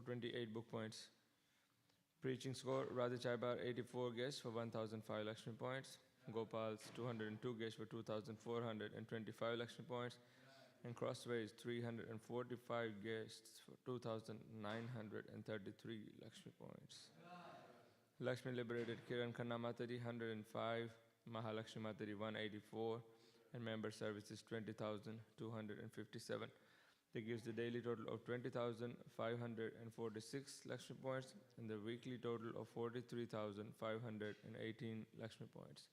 for 28 book points. Preaching score, Radha Chaibar 84 guests for 1005 Lakshmi points. Gopal's 202 guests for 2425 Lakshmi points. And Crossways 345 guests for 2933 Lakshmi points. Lakshmi liberated Kiran Khanna Matari 105, Mahalakshmi Matari 184, and member services 20,257. That gives the daily total of 20,546 Lakshmi points and the weekly total of 43,518 Lakshmi points.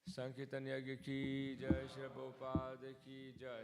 Sankirtan Yagya ki jai, Shri Prabhupada ki jai.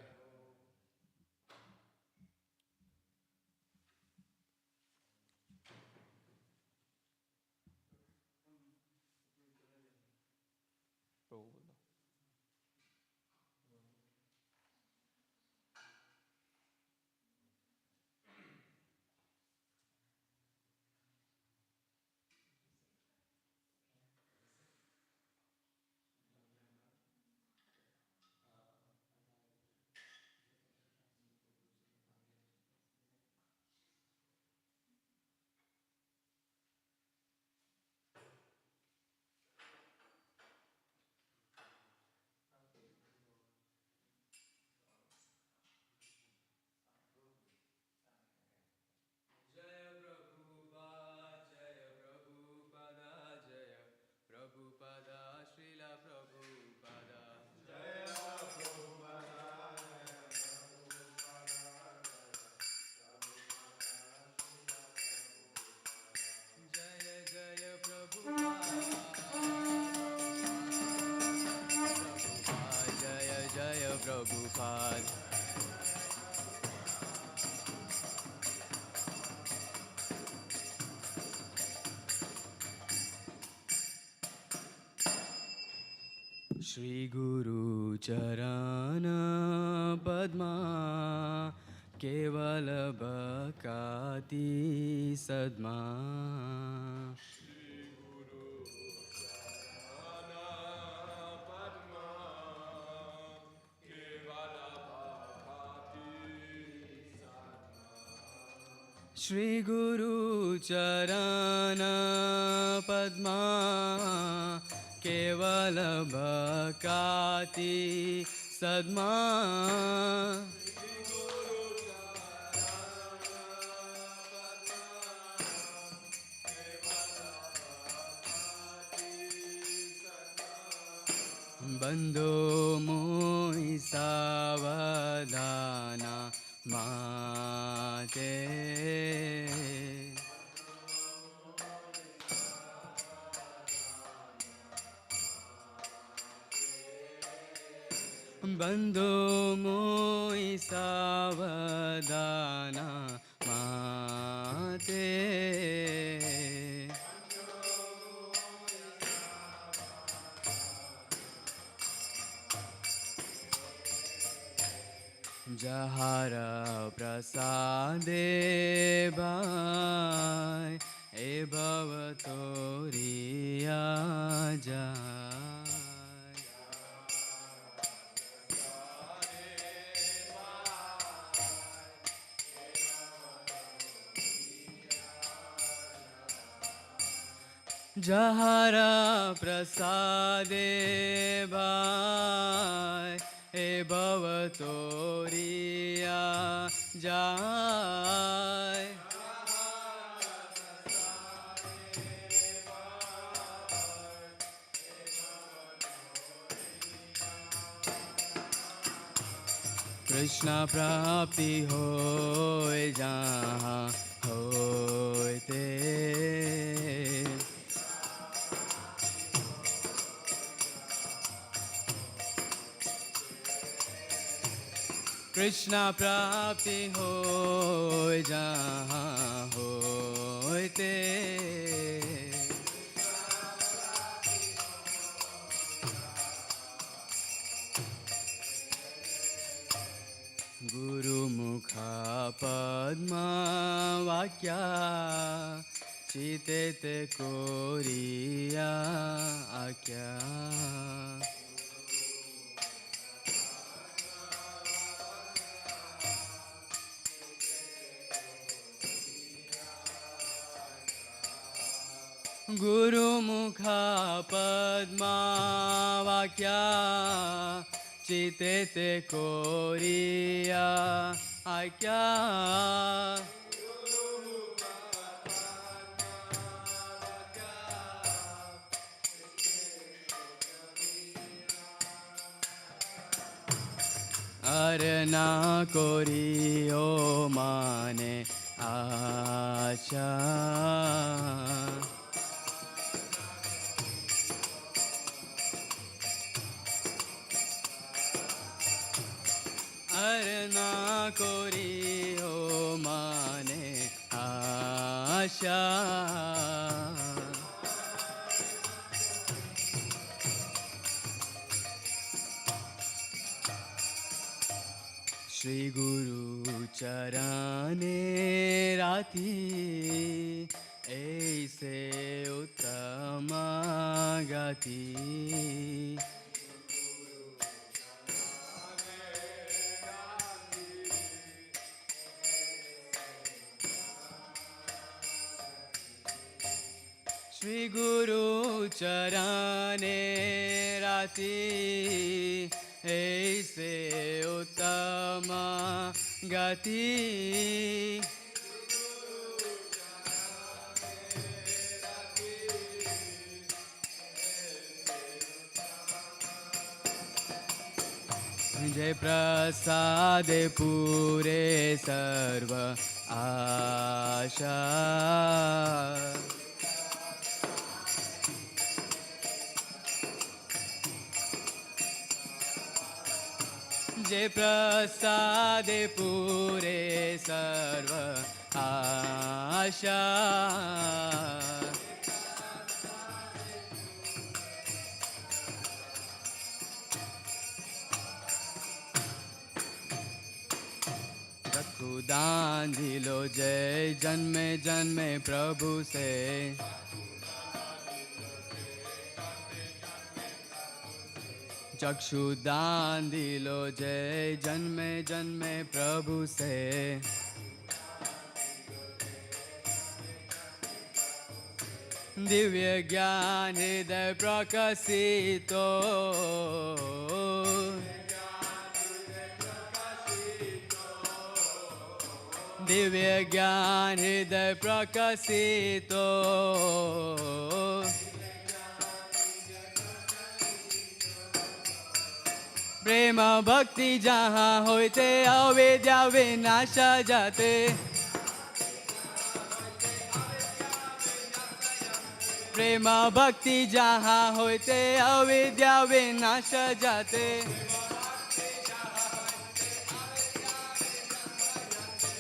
Prabhupada. Shri Guru Charana Padma Kevala Bhakati Sadma. Shri Guru Charana Padma Kevala Bhakati Sadma. Bandho moi savadana mate. Bandho moi savadana mate. Jahara prasade bhai e bhavatoriya jai. Jahara prasade bhai e bhavatoriya jai. Krishna prapti hoy jahan hoy te. Krishna prapti hoy jahan hoy te. Guru mukha padma vakya chitete koriya akya. Guru Mukha Padma Vakya Chitete Koriya Aikya Arna Koriyo Mane Acha Arna Koriyo Mane Acha Shri Guru Charane Rati Aise Uttama Gati Shri Guru Charane Rati Aise Uttama Gati Jai Prasade Pure Sarva Asha Jai Prasade Pure Sarva Asha दान दिलो जय जन्मे जन्मे प्रभु से चक्षुदान दिलो जय जन्मे जन्मे प्रभु से दिव्य ज्ञान हृदय प्रकाशितो दिव्य ज्ञान हृदय प्रकाशितो प्रेम भक्ति जहाँ होते अविद्या विनाश जाते प्रेम भक्ति जहाँ होते अविद्या विनाश जाते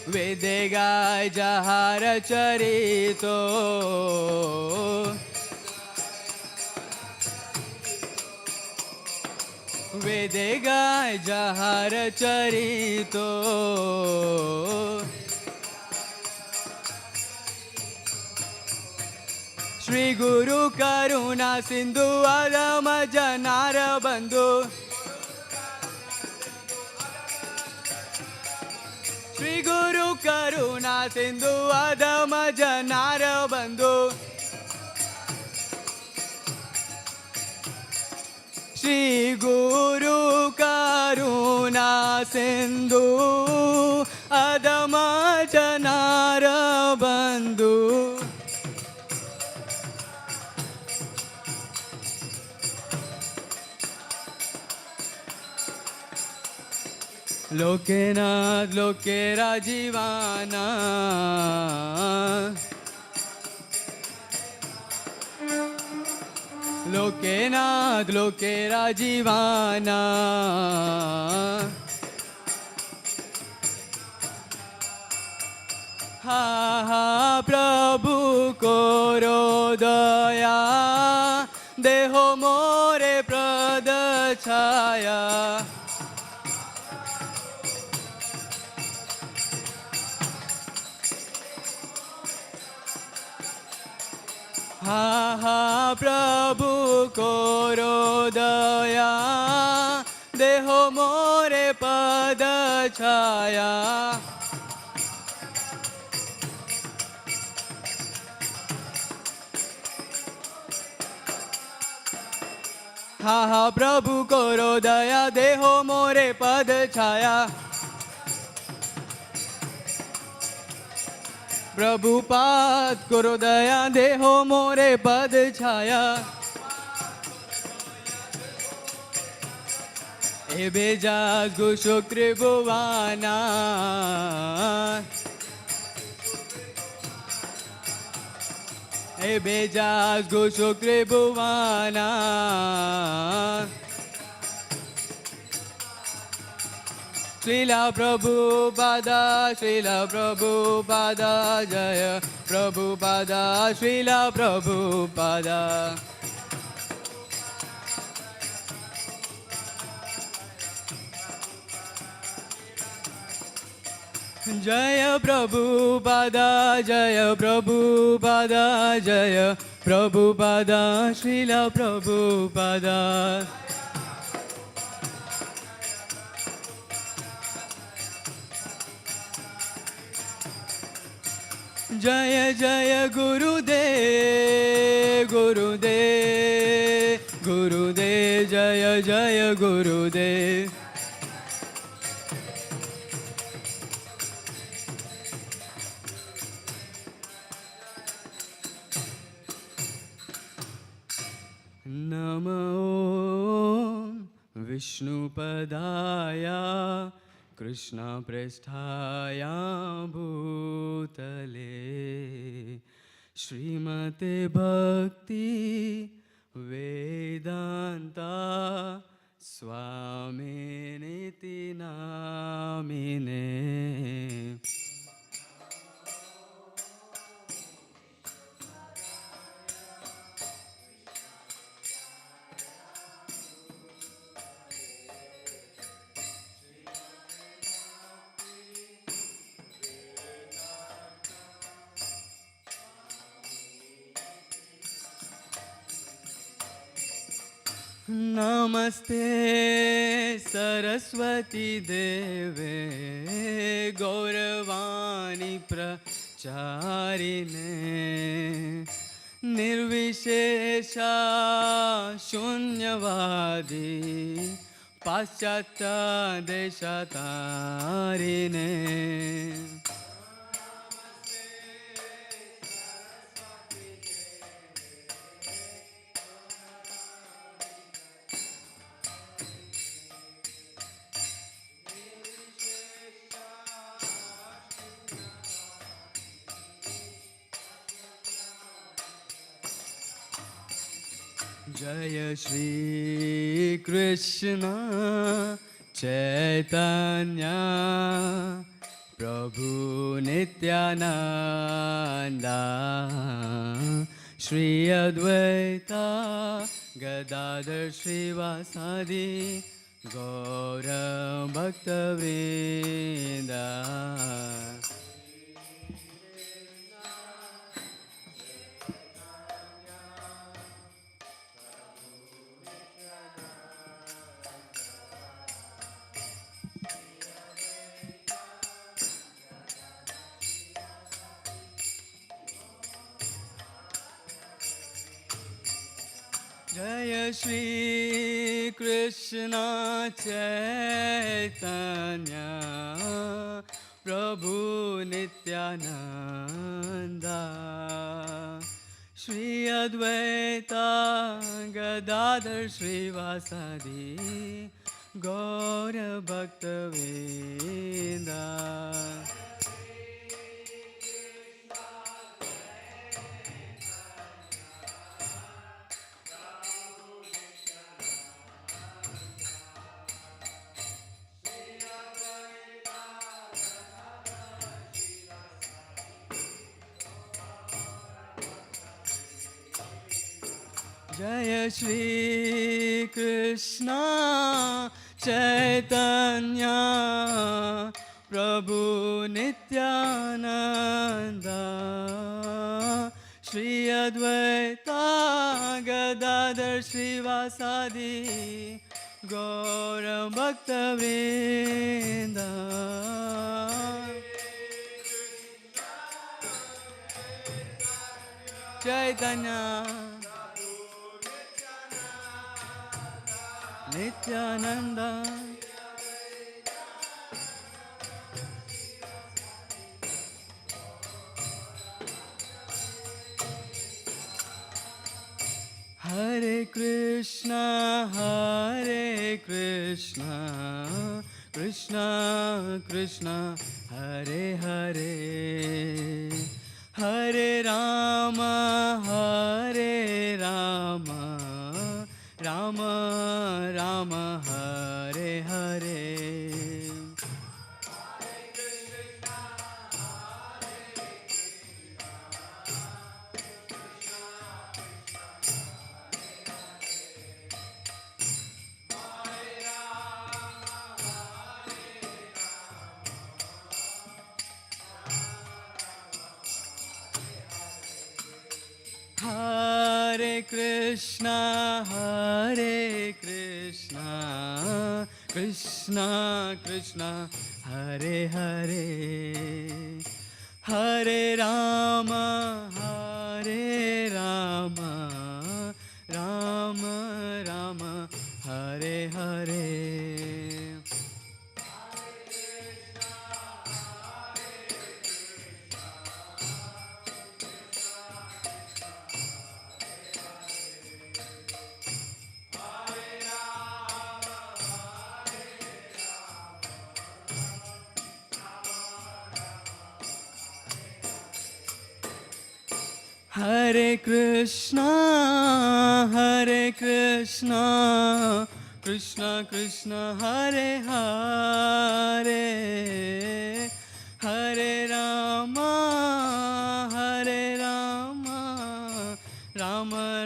वेदे गाय जहार चरितो वेदे गाय जहार चरितो श्री गुरु करुणा सिंधु अधम जनार बंधु श्री गुरु करुणा सिंधु अधम जनार बंधु श्री गुरु करुणा सिंधु अधम जनार बंधु लोकेनाथ लोकेरा जीवाना लोकेनाथ लोकेरा जीवाना हा हा प्रभु कोरो दया देहो मोरे प्रद छाया हा हा प्रभु कोरो दया देहो मोरे पद छाया हा हा प्रभु करो दया देहो मोरे पद छाया प्रभुपाद करो दया देहो मोरे पद छाया ए बेजाज गु शुक्र भुवाना ए बेजाज गु शुक्र भुवाना श्रीला प्रभुपादा जय प्रभुपादा श्रीला प्रभुपादा जय प्रभुपादा जय प्रभुपादा जय प्रभुपादा श्रीला प्रभुपादा जय जय गुरुदेव गुरुदेव गुरुदेव जय जय गुरुदेव नमो विष्णुपदाय कृष्णप्रेष्ठाय भूतले श्रीमते भक्ति वेदांता स्वामिनिति नामिने नमस्ते सरस्वती देवे गौरवाणी प्रचारिणे निर्विशेषा शून्यवादी पाश्चात्य देशतारिणे जय श्री कृष्ण चैतन्य प्रभु नित्यानंदा श्री अद्वैता गदाधर श्रीवासादि गौर भक्तवृंदा जय श्री कृष्ण चैतन्य प्रभु नित्यानंदा श्री अद्वैता गदाधर श्रीवासादि गौर भक्तवृंदा जय श्री कृष्ण चैतन्य प्रभु नित्यानंदा श्री अद्वैता गदाधर श्रीवासादि गौर भक्तवृंदा चैतन्य Nityananda. Hare Krishna, Krishna Krishna, Hare Hare, Hare Rama, Rama Rama, Hare Hare. Hare Krishna, Krishna Krishna, Hare Hare, Hare Rama, Rama Rama, Hare Hare. Hare Krishna, Krishna Krishna, Hare Hare, Hare Rama, Rama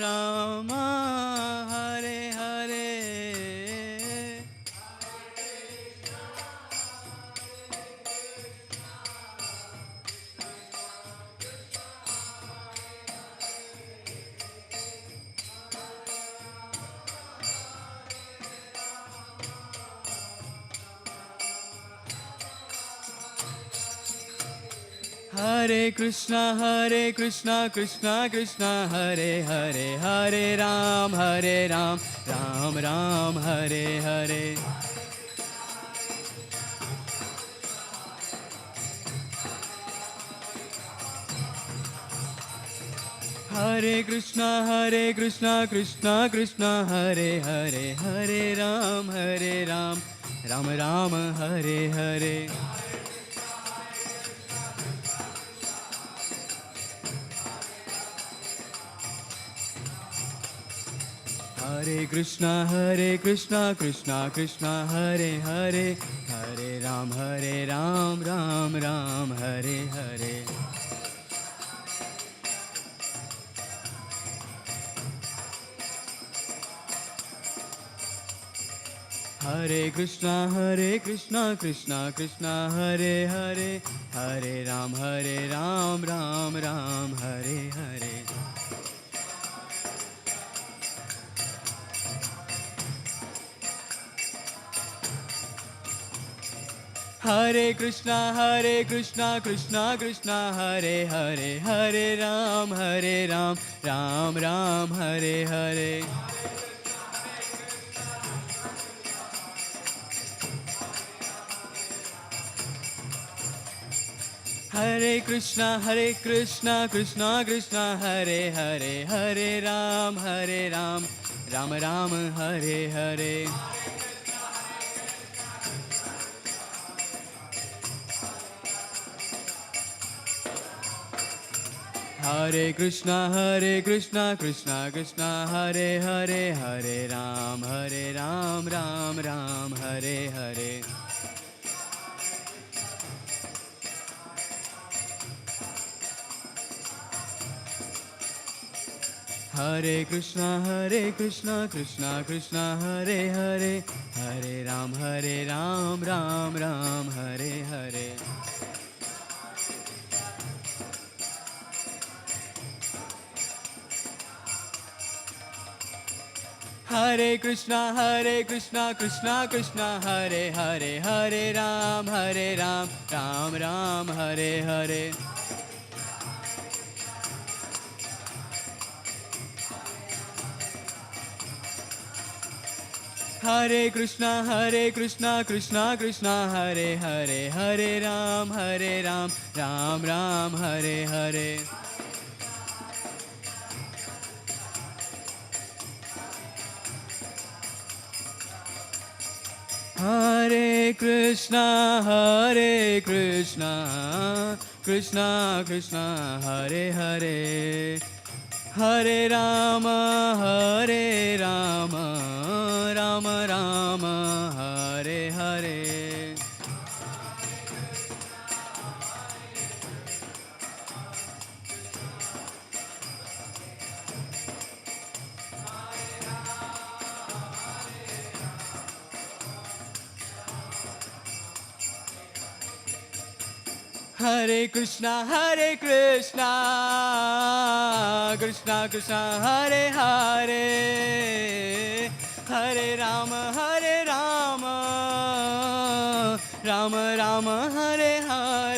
Rama, Hare Hare. Hare Krishna, Krishna Krishna, Hare Hare, Hare Ram, Ram Ram, Hare Hare. Hare Krishna, Krishna Krishna, Hare Hare, Hare Ram, Ram Ram, Hare Hare. Hare Krishna, Krishna Krishna, Hare Hare, Hare Ram, Ram Ram, Hare Hare. Hare Krishna, Krishna Krishna, Hare Hare, Hare Ram, Ram Ram, Hare Hare. Hare Krishna, Krishna Krishna, Hare Hare, Hare Ram, Ram Ram, Hare Hare. Hare Krishna, Krishna Krishna, Hare Hare, Hare Ram, Ram Ram, Hare Hare. Hare Krishna, Krishna Krishna, Hare Hare, Hare Ram, Ram Ram, Hare Hare. Hare Krishna, Krishna Krishna, Hare Hare, Hare Ram, Ram Ram, Hare Hare. Hare Krishna, Krishna Hare Hare, Hare Ram, Ram Ram, Hare Hare. Hare Krishna, Krishna Krishna, Hare Hare, Hare Ram, Ram Ram, Hare Hare. Hare Krishna, Krishna Krishna, Hare Hare. Hare Rama, Rama Rama, Hare Hare. Hare Krishna, Krishna Krishna, Hare Hare. Hare Rama, Rama Rama, Hare Hare.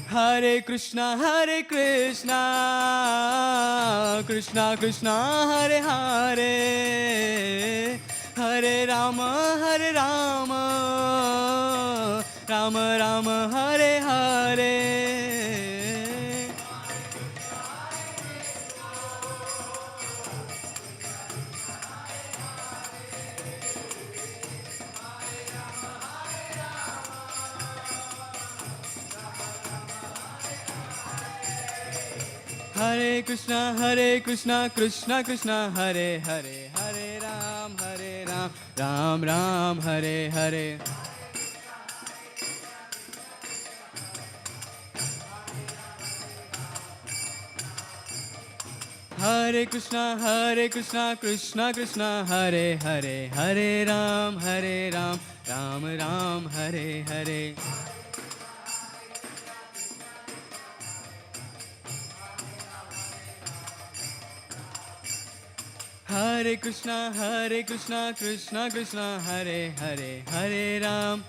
Hare Krishna, Krishna Krishna, Hare Hare. Hare Rama, Rama Rama, Hare Hare. Hare Krishna, Krishna Krishna, Hare Hare. Hare Ram, Ram Ram, Hare Hare. Hare Krishna, Krishna Krishna, Hare Hare. Hare Ram, Ram Ram, Hare Hare. Hare Krishna, Krishna Krishna, Hare Hare. Hare Ram,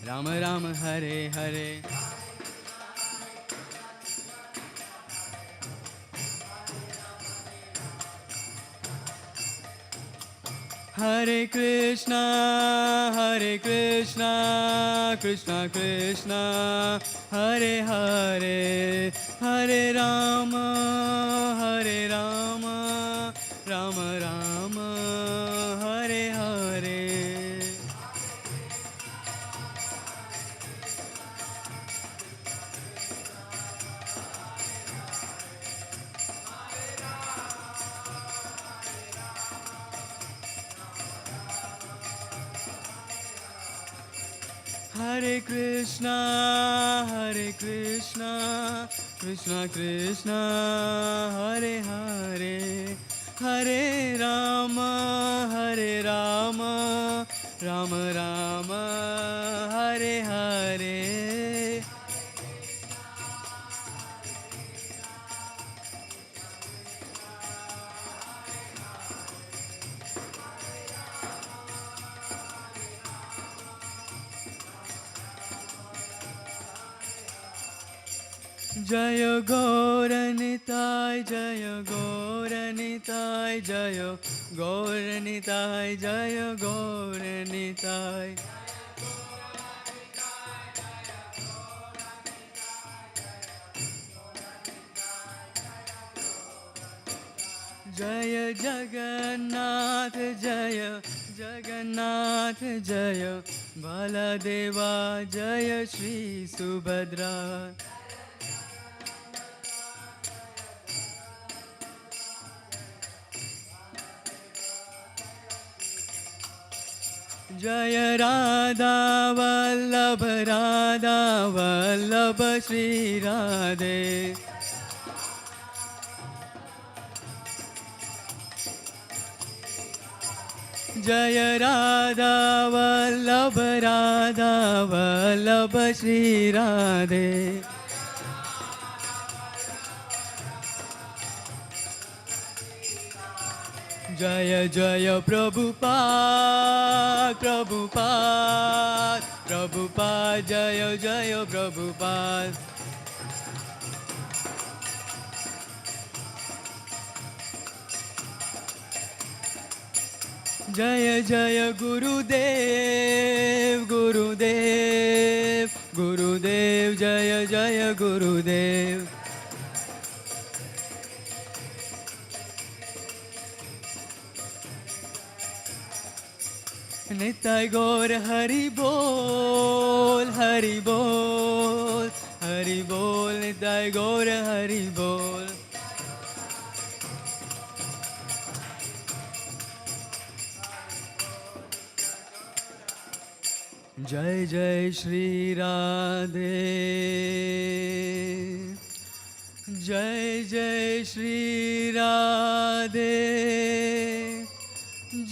Ram Ram, Hare Hare. Hare Krishna, Krishna Krishna, Hare Hare. Hare Rama, Rama Rama, Hare Hare. Hare Krishna, Krishna Krishna, Hare Hare. Hare Rama, Rama Rama, Hare Hare. Jaya Gauranitai, Jaya Gauranitai, Jaya Gauranitai, Jaya Gauranitai. Jaya Jagannath, Jaya Jagannath, Jaya Baladeva, Jaya Shri Subhadra. Jaya Radha Vallabha Shri Radhe. Jaya Radha Vallabha Shri Radhe. Jaya Jaya Prabhupada, Prabhupada, Prabhupada, Jaya Jaya Prabhupada. Jaya Jaya Gurudev, Gurudev, Gurudev, Jaya Jaya Gurudev. Nitai Gaur Hari Bol, Hari Bol, Hari Bol, Nitai Gaur Hari Bol. Jai Jai Shri Radhe, Jai Jai Shri Radhe,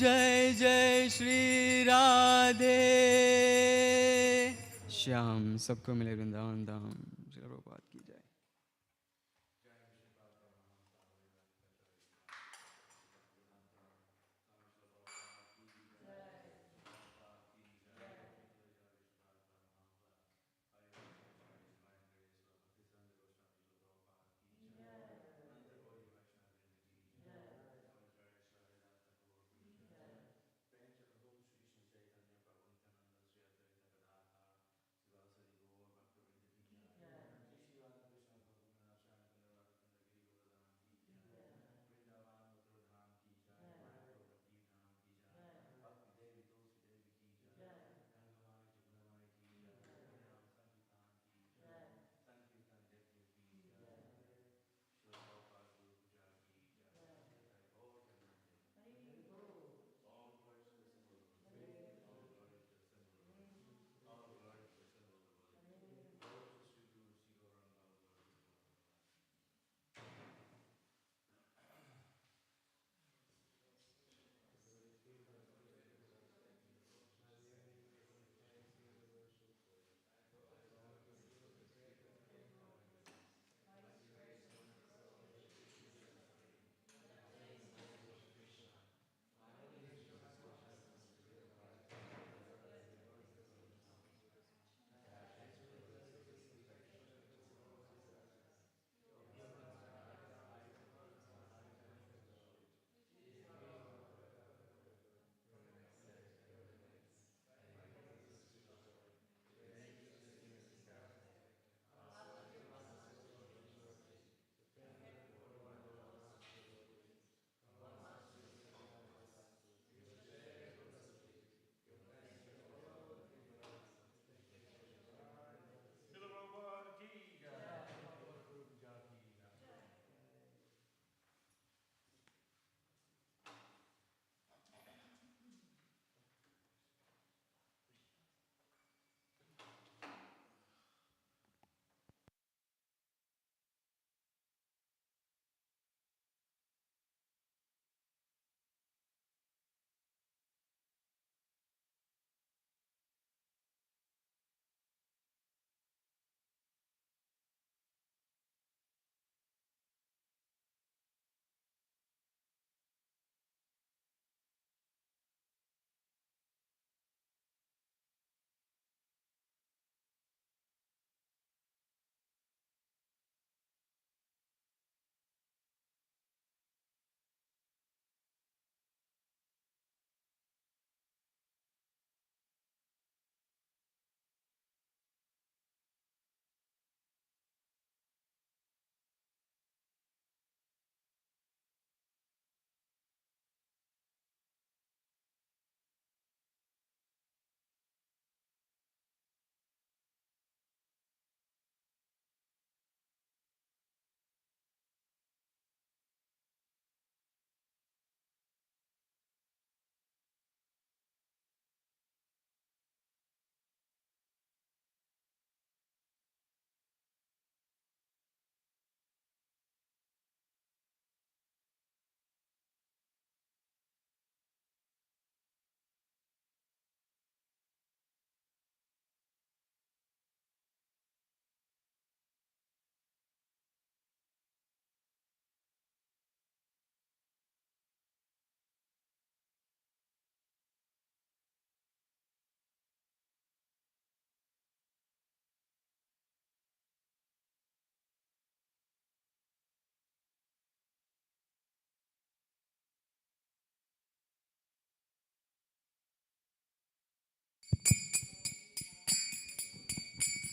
Jai Jai Shri Radhe. Shyam सबको मिले वृंदावन धाम। श्री प्रभुपाद की जय।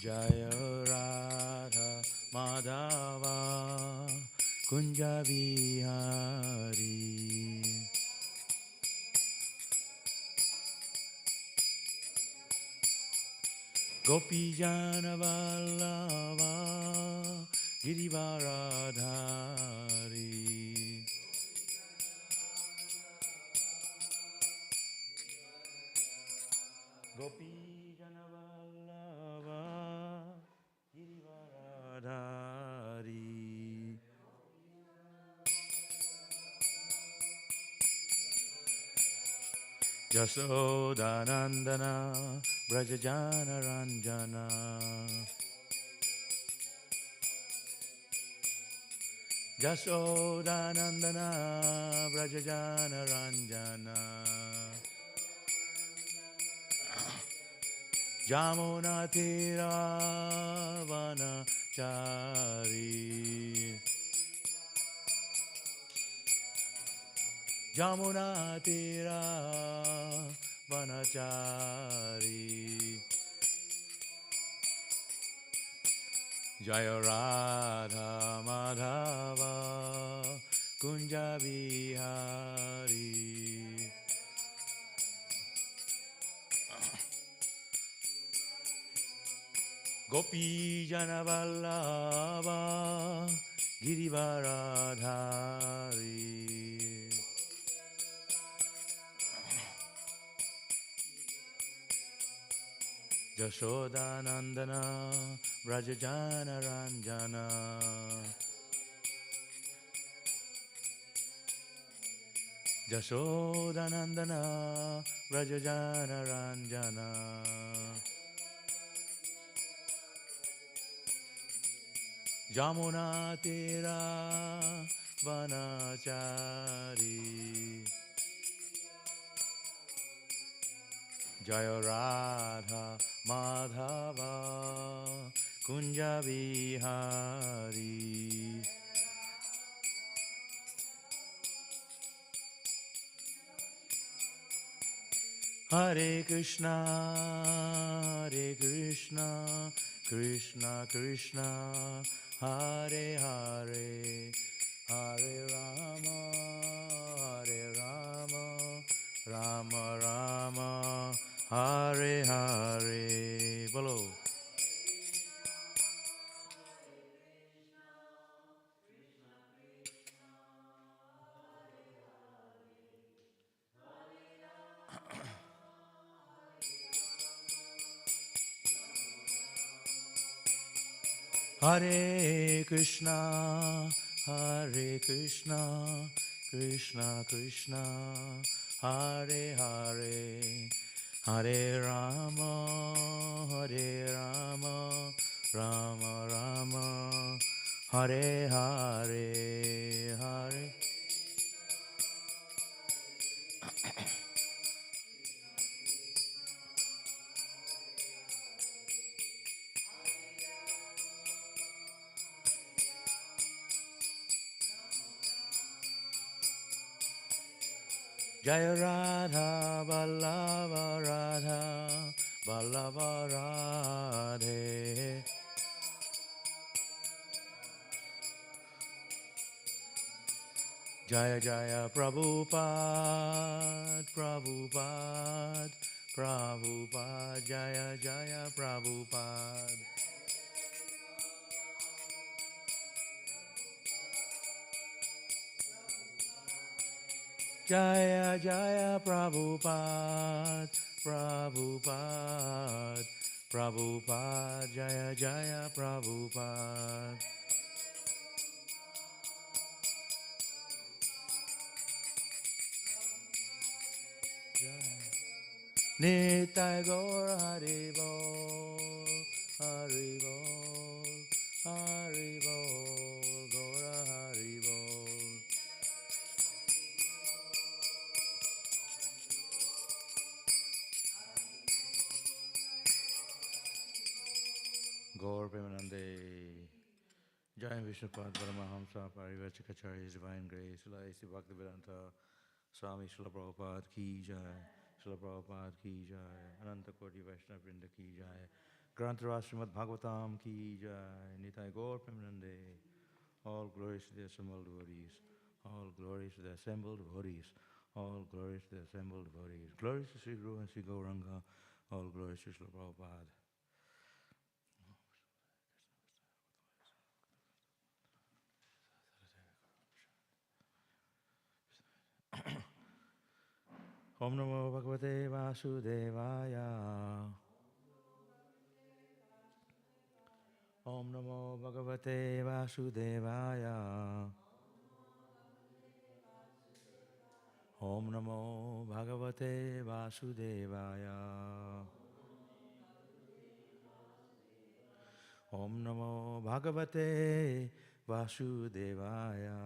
Jaya Radha Madhava Kunja Vihari. Gopi Jana Vallabha Girivaradhari. Gopi Jana Vallabha Girivaradhari. Jasodanandana Brajajana Ranjana. Jasodanandana Brajajana Ranjana. Jamuna Tira Vanachari. Jamuna Tira Vanachari. Jaya Radha Madhava Kunja Vihari. Gopi Jana Vallabha Girivaradhari. Jashodanandana Brajajana Ranjana. Jashodanandana Brajajana Ranjana. Jamuna Tira Vanachari. Jaya Radha Madhava Kunja Vihari. Hare Krishna, Hare Krishna, Krishna Krishna, Hare Hare, Hare Rama, Hare Rama, Rama Rama, Hare Hare. Bolo. Hare Krishna, Hare Krishna, Krishna Krishna, Hare Hare, Hare Rama, Hare Rama, Rama Rama, Hare Hare, Hare. Jaya Radha Vallabha Radha Vallabha Radhe. Jaya Jaya Prabhupada Prabhupada Prabhupada Jaya Jaya Prabhupada. Jaya Jaya Prabhupada Prabhupada Prabhupada Jaya Jaya Prabhupada. Nitai Gaur Haribo Haribo Haribo Gaura Haribo. Gaur Premanande, Jai Vishnupad Paramahamsa Parivachakacharya, His Divine Grace, Laisi Bhaktivedanta, Swami Śrīmad Bhāgavatam ki Jai, Śrīmad Prabhupada ki Jai, Ananta Koti Vaishnava Vrinda ki Jai, Grantara Śrīmad Bhāgavatam ki jai. Nitai Gaur Premanande. All glories to the assembled devotees. All glories to the assembled devotees. All glories to the assembled devotees. Glories to Sri Guru and Sri Gauranga. All glories to Sri Prabhupada. Om Namo Bhagavate Vasudevaya. Om Namo Bhagavate Vasudevaya. Om Namo Bhagavate Vasudevaya. Om Namo Bhagavate Vasudevaya.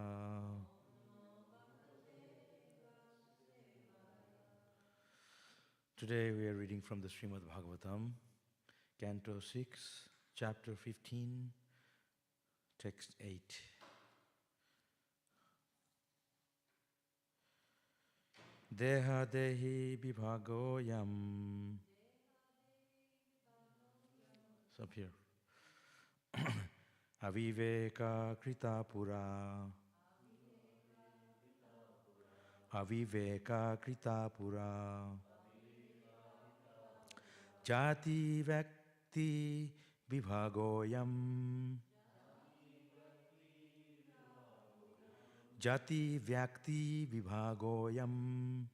Today we are reading from the Śrīmad Bhāgavatam, Canto 6, Chapter 15, Text 8. Deha dehi vibhagoyam. It's up here. Aviveka krita pura. Aviveka krita pura. Jati Vakti Vibhagoyam. Jati Vyakti Vibhagoyam.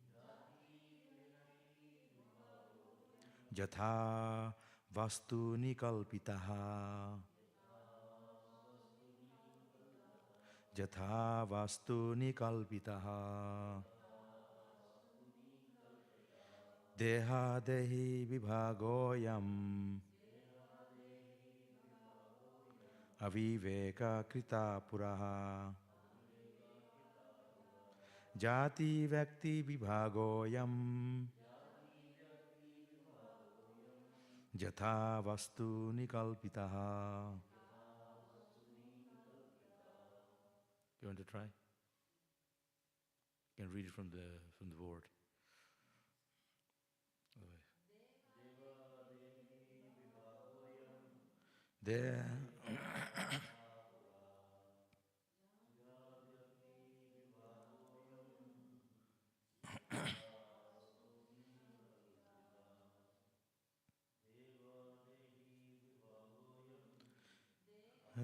Jatha Vastu Nikalpitaha. Jatha Vastu Nikalpitaha. Deha dehi vibhagoyam. Aviveka krita puraha. Jati Vakti vibhagoyam. Jatha vastu nikalpitaha. You want to try? You can read it from the board. There.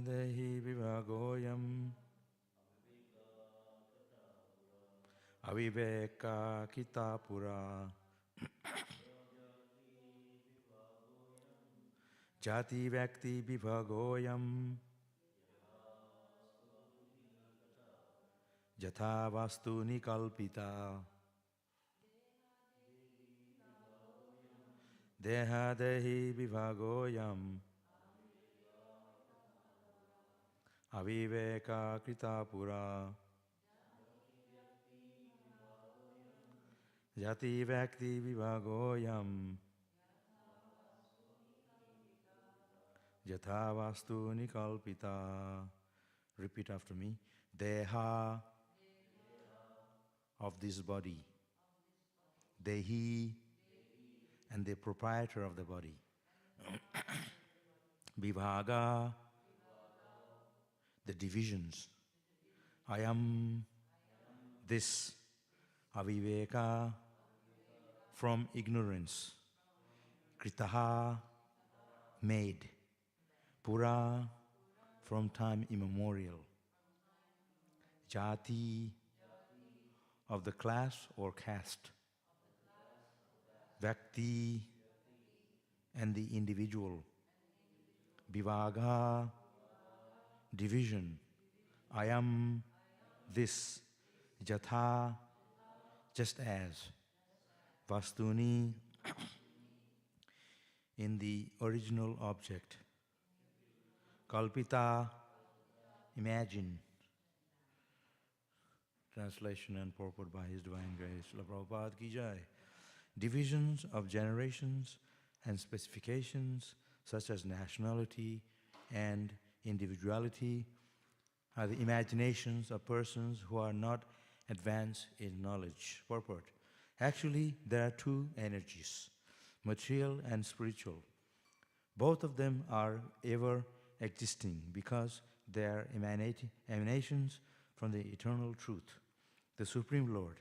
Dehi vibhagoyam. Aviveka kitapura. Jati Vakti Vibhagoyam. Jatha Vastu Nikalpita. Deha Dehi Vibhagoyam. Aviveka Kritapura. Jati Vakti Vibhagoyam. Jatha Vastu Nikalpita. Repeat after me. Deha of this body. Dehi and the proprietor of the body. Vibhaga, the divisions. I am this. Aviveka, from ignorance. Kritaha, made. Pura, from time immemorial. Jati, of the class or caste. Vakti, and the individual. Vivaga, division. I am this. Jatha, just as. Vastuni, in the original object. Kalpita, imagine. Translation and purport by His Divine Grace. Srila Prabhupada ki jai. Divisions of generations and specifications such as nationality and individuality are the imaginations of persons who are not advanced in knowledge. Purport. Actually, there are two energies, material and spiritual. Both of them are ever existing because they are emanations from the eternal truth, the Supreme Lord.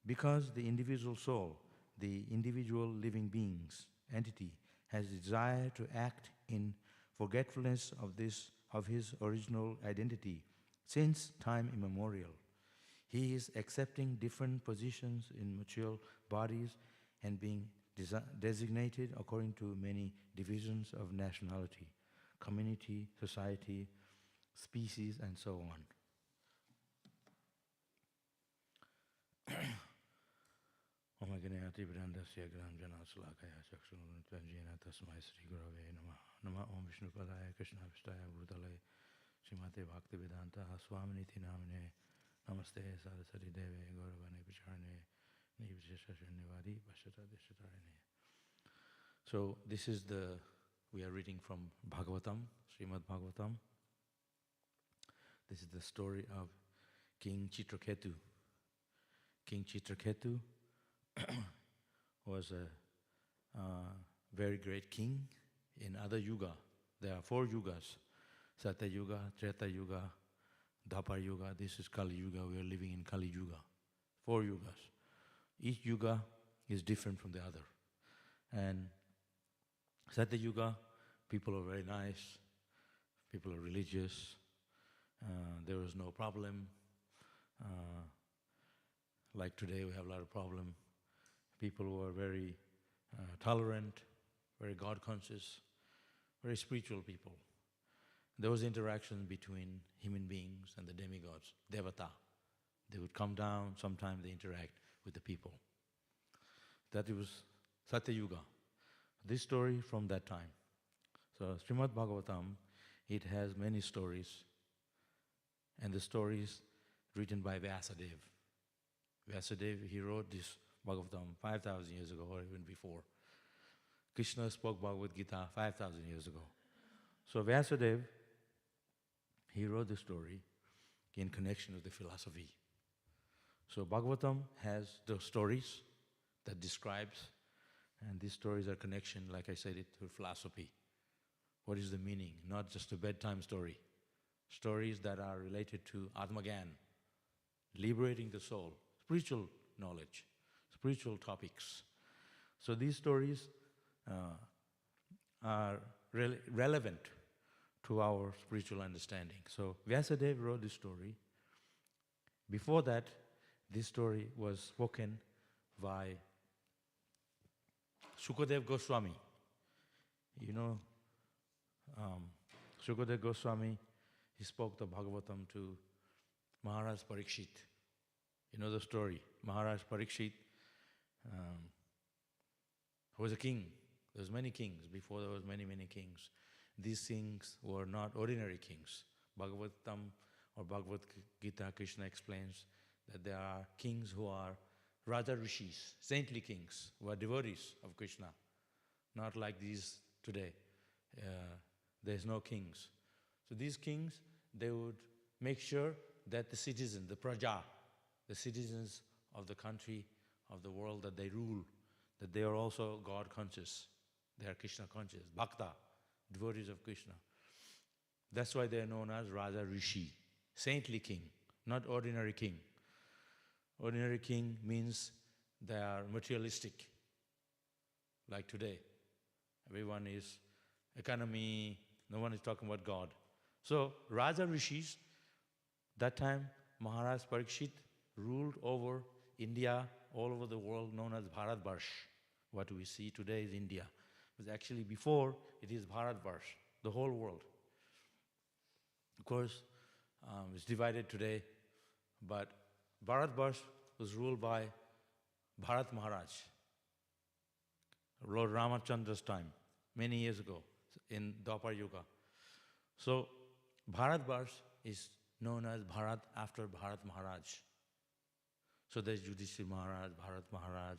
Because the individual soul, the individual living being's entity, has desire to act in forgetfulness of his original identity since time immemorial. He is accepting different positions in material bodies and being designated according to many divisions of nationality, community, society, species, and so on. Om Vishnu Padaya Krishna Vistaya Bhutale Śrīmate Bhaktivedanta Swami Niti Namine Namaste Saraswati Deve Gauravane Pacharane Nivadi Pashata Deshatarane. So this is we are reading from Bhagavatam, Śrīmad Bhāgavatam. This is the story of King Chitraketu. King Chitraketu was a very great king in other yuga. There are 4 yugas: Satya Yuga, Treta Yuga, Dwapar Yuga. This is Kali Yuga. We are living in Kali Yuga. 4 yugas. Each yuga is different from the other. And Satya Yuga, people are very nice, people are religious, there was no problem. Like today we have a lot of problem. People were very tolerant, very God-conscious, very spiritual people. There was interaction between human beings and the demigods, Devata. They would come down, sometimes they interact with the people. That was Satya Yuga. This story from that time. So Śrīmad Bhāgavatam, it has many stories, and the stories written by Vyasadeva. Vyasadeva, he wrote this Bhagavatam 5,000 years ago or even before. Krishna spoke Bhagavad Gita 5,000 years ago. So Vyasadeva, he wrote the story in connection with the philosophy. So Bhagavatam has the stories that describes, and these stories are connection, like I said, it to philosophy. What is the meaning? Not just a bedtime story. Stories that are related to Atmagyan, liberating the soul, spiritual knowledge, spiritual topics. So these stories are relevant to our spiritual understanding. So Vyasadeva wrote this story. Before that, this story was spoken by Shukadeva Goswami. You know, Shukadeva Goswami, he spoke the Bhagavatam to Maharaj Parikshit. You know the story. Maharaj Parikshit was a king. There was many kings. Before there was many kings. These kings were not ordinary kings. Bhagavatam or Bhagavad Gita, Krishna explains that there are kings who are Raja Rishis, saintly kings, who are devotees of Krishna. Not like these today. There's no kings. So these kings, they would make sure that the citizens, the praja, the citizens of the country, of the world that they rule, that they are also God conscious. They are Krishna conscious, bhakta, devotees of Krishna. That's why they are known as Raja Rishi, saintly king, not ordinary king. Ordinary king means they are materialistic, like today. Everyone is economy, no one is talking about God. So Raja Rishis, that time Maharaj Parikshit ruled over India, all over the world, known as Bharatvarsh. What we see today is India. But actually before, it is Bharatvarsh, the whole world. Of course, it's divided today, but Bharatvarsh was ruled by Bharat Maharaj, Lord Ramachandra's time, many years ago, in Dwapar Yuga. So Bharatvarsh is known as Bharat after Bharat Maharaj. So there's Yudhishthira Maharaj, Bharat Maharaj,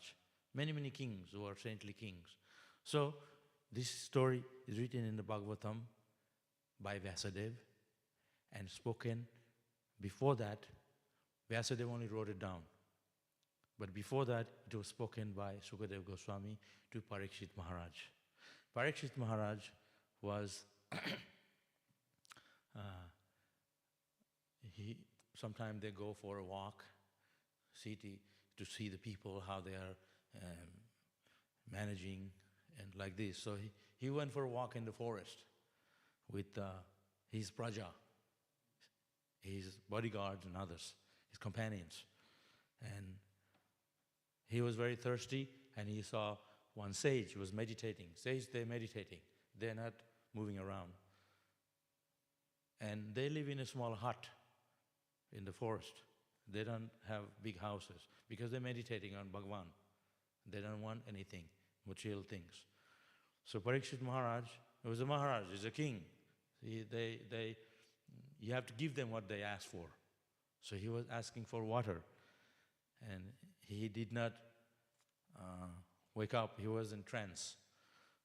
many kings who are saintly kings. So this story is written in the Bhagavatam by Vyasadeva and spoken. Before that, Vyasadeva only wrote it down. But before that, it was spoken by Shukadeva Goswami to Parikshit Maharaj. Parikshit Maharaj was, sometimes they go for a walk, to see the people, how they are managing, and like this. So he went for a walk in the forest with his praja, his bodyguards and others, his companions. And he was very thirsty, and he saw one sage who was meditating. Sage, they're meditating. They're not moving around. And they live in a small hut in the forest. They don't have big houses because they're meditating on Bhagavan. They don't want anything, material things. So Parikshit Maharaj, he was a Maharaj, he's a king. You have to give them what they ask for. So he was asking for water. And he did not wake up, he was in trance.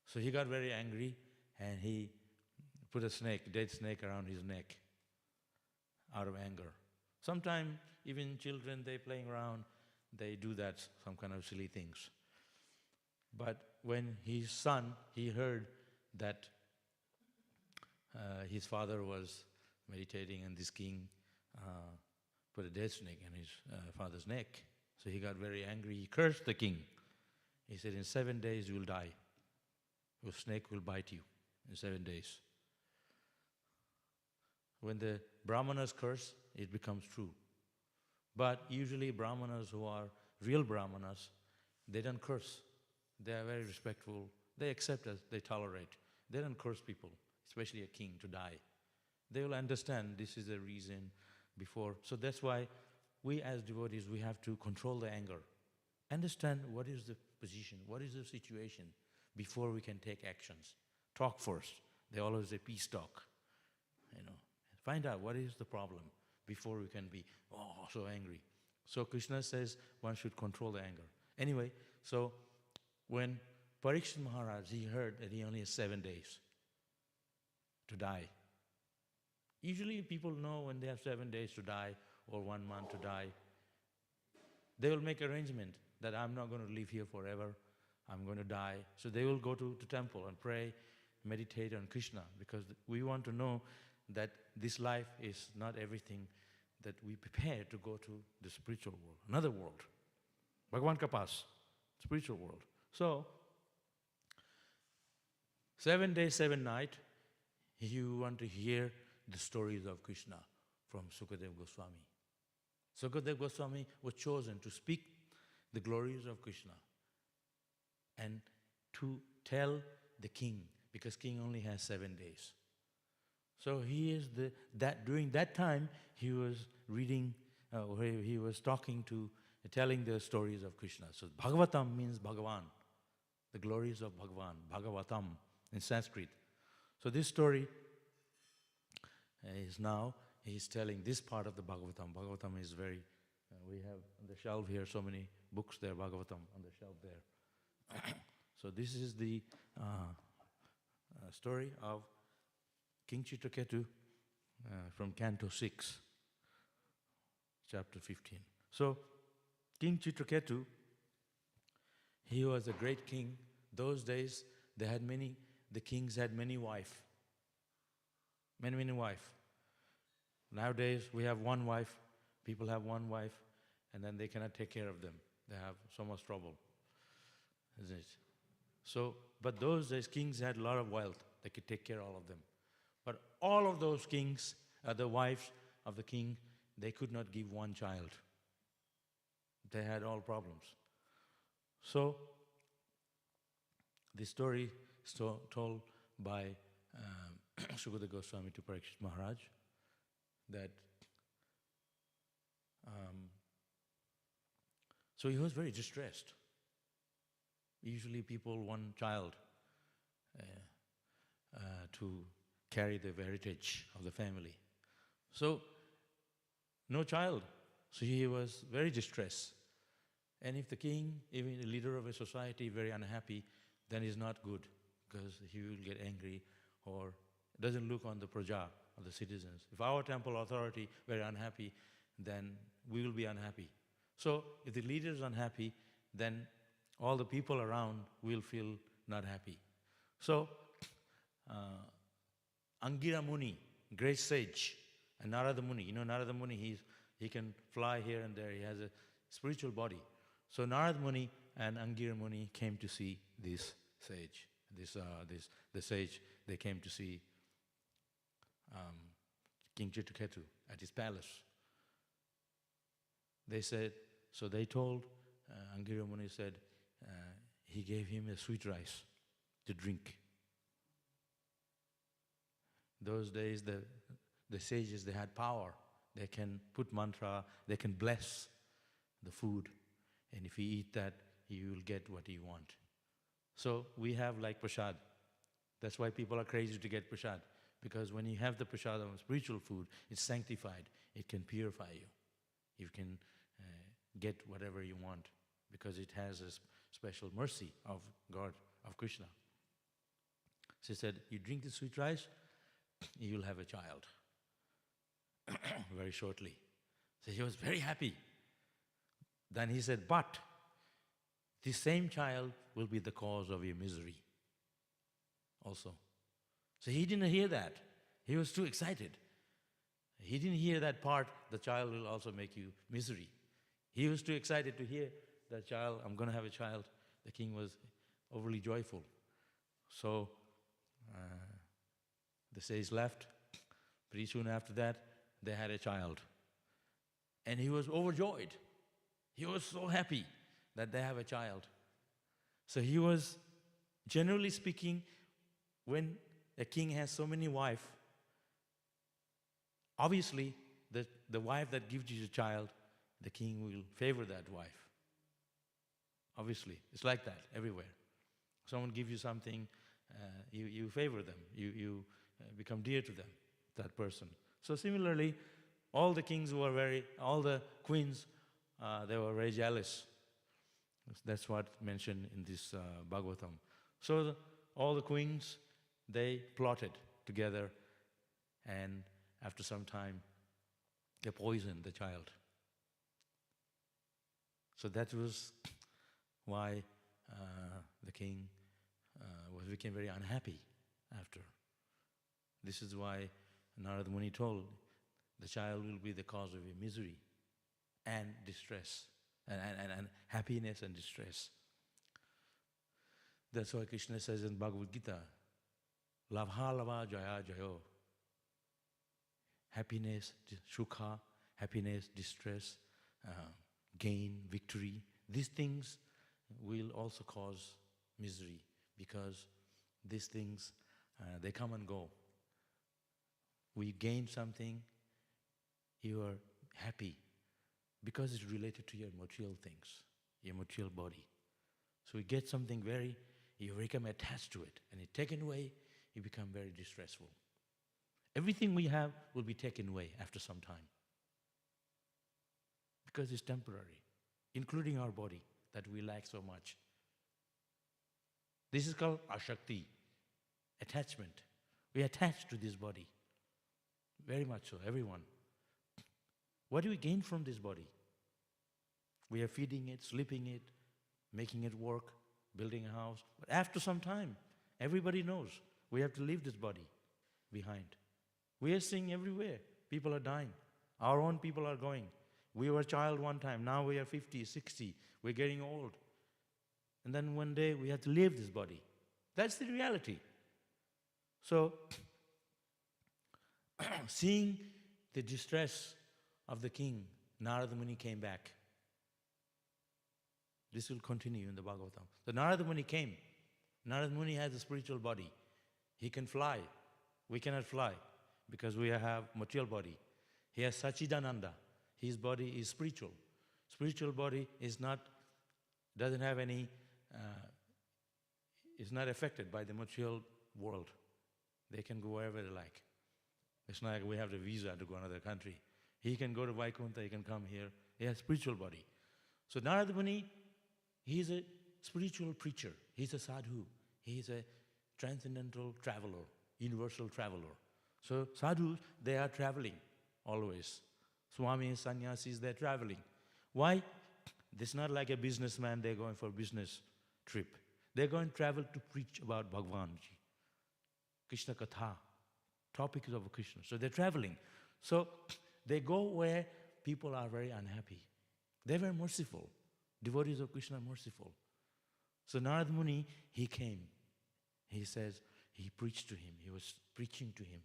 So he got very angry and he put a snake, dead snake around his neck out of anger. Sometimes even children, they playing around, they do that, some kind of silly things. But when his son, he heard that his father was meditating and this king put a dead snake in his father's neck. So he got very angry, he cursed the king. He said, in 7 days you will die. Your snake will bite you in 7 days. When the Brahmanas curse, it becomes true. But usually Brahmanas who are real Brahmanas, they don't curse. They are very respectful. They accept us, they tolerate. They don't curse people, especially a king, to die. They will understand this is the reason before. So that's why we as devotees, we have to control the anger. Understand what is the position, what is the situation before we can take actions. Talk first. They always say peace talk. Find out what is the problem before we can be so angry. So Krishna says one should control the anger. Anyway, so when Parikshit Maharaj, he heard that he only has 7 days to die. Usually people know when they have 7 days to die or 1 month to die, they will make arrangement that I'm not going to live here forever, I'm going to die. So they will go to the temple and pray, meditate on Krishna, because we want to know that this life is not everything, that we prepare to go to the spiritual world, another world. Bhagavan ka paas, spiritual world. So, 7 days, 7 nights, you want to hear the stories of Krishna from Sukadeva Goswami. Sukadeva Goswami was chosen to speak the glories of Krishna and to tell the king, because king only has 7 days. So he is during that time he was reading, he was telling the stories of Krishna. So Bhagavatam means Bhagavan, the glories of Bhagavan, Bhagavatam in Sanskrit. So this story he's telling this part of the Bhagavatam. Bhagavatam is very, we have on the shelf here so many books there, Bhagavatam on the shelf there. So this is the story of King Chitraketu from Canto 6, chapter 15. So, King Chitraketu, he was a great king. Those days, the kings had many wives. Many wives. Nowadays, we have one wife, people have one wife, and then they cannot take care of them. They have so much trouble, isn't it? So, but those days, kings had a lot of wealth. They could take care of all of them. But all of those kings, the wives of the king, they could not give one child. They had all problems. So, the story is told by Sukadeva Goswami to Parikshit Maharaj that so he was very distressed. Usually people want child to carry the heritage of the family. So, no child. So he was very distressed. And if the king, even the leader of a society, very unhappy, then he's not good, because he will get angry or doesn't look on the praja, of the citizens. If our temple authority very unhappy, then we will be unhappy. So if the leader is unhappy, then all the people around will feel not happy. So, Angira Muni, great sage, and Narada Muni. You know Narada Muni, he can fly here and there. He has a spiritual body. So Narada Muni and Angira Muni came to see this sage. The sage, they came to see King Chitraketu at his palace. They said, so they told, Angira Muni said, he gave him a sweet rice to drink. Those days, the sages, they had power. They can put mantra, they can bless the food. And if you eat that, you will get what you want. So we have like prasad. That's why people are crazy to get prasad. Because when you have the prasad of spiritual food, it's sanctified. It can purify you. You can get whatever you want. Because it has a special mercy of God, of Krishna. She said, you drink the sweet rice, you'll have a child. Very shortly. So he was very happy. Then he said, but this same child will be the cause of your misery also. So he didn't hear that. He was too excited. He didn't hear that part, the child will also make you misery. He was too excited to hear that child, I'm going to have a child. The king was overly joyful. So the sage left. Pretty soon after that, they had a child. And he was overjoyed. He was so happy that they have a child. So he was, generally speaking, when a king has so many wives, obviously the wife that gives you a child, the king will favor that wife. Obviously, it's like that everywhere. Someone gives you something, you favor them. You become dear to them, that person. So similarly, all the kings all the queens, they were very jealous. That's what mentioned in this Bhagavatam. So all the queens, they plotted together, and after some time, they poisoned the child. So that was why the king became very unhappy after. This is why Narada Muni told, the child will be the cause of your misery and distress, and happiness and distress. That's why Krishna says in Bhagavad Gita, Labha lava jaya jayo. Happiness, sukha, happiness, distress, gain, victory. These things will also cause misery because these things, they come and go. We gain something, you are happy because it's related to your material things, your material body. So you get something you become attached to it, and it's taken away, you become very distressful. Everything we have will be taken away after some time because it's temporary, including our body that we like so much. This is called ashakti, attachment. We attach to this body, very much so, everyone. What do we gain from this body? We are feeding it, sleeping it, making it work, building a house. But after some time, everybody knows we have to leave this body behind. We are seeing everywhere. People are dying. Our own people are going. We were a child one time. Now we are 50, 60. We're getting old. And then one day we have to leave this body. That's the reality. So, seeing the distress of the king, Narada Muni came back. This will continue in the Bhagavatam. So Narada Muni came. Narada Muni has a spiritual body. He can fly. We cannot fly because we have material body. He has Sachidananda. His body is spiritual. Spiritual body doesn't have any, is not affected by the material world. They can go wherever they like. It's not like we have the visa to go another country. He can go to Vaikuntha, he can come here. He has spiritual body. So Narada Muni, he's a spiritual preacher. He's a sadhu. He's a transcendental traveler, universal traveler. So sadhus, they are traveling always. Swami, sannyasis, they're traveling. Why? This is not like a businessman, they're going for a business trip. They're going to travel to preach about Bhagavan Ji. Krishna Katha. Topic is of Krishna. So they're traveling. So they go where people are very unhappy. They're very merciful. Devotees of Krishna are merciful. So Narad Muni, he came. He says, he preached to him. He was preaching to him.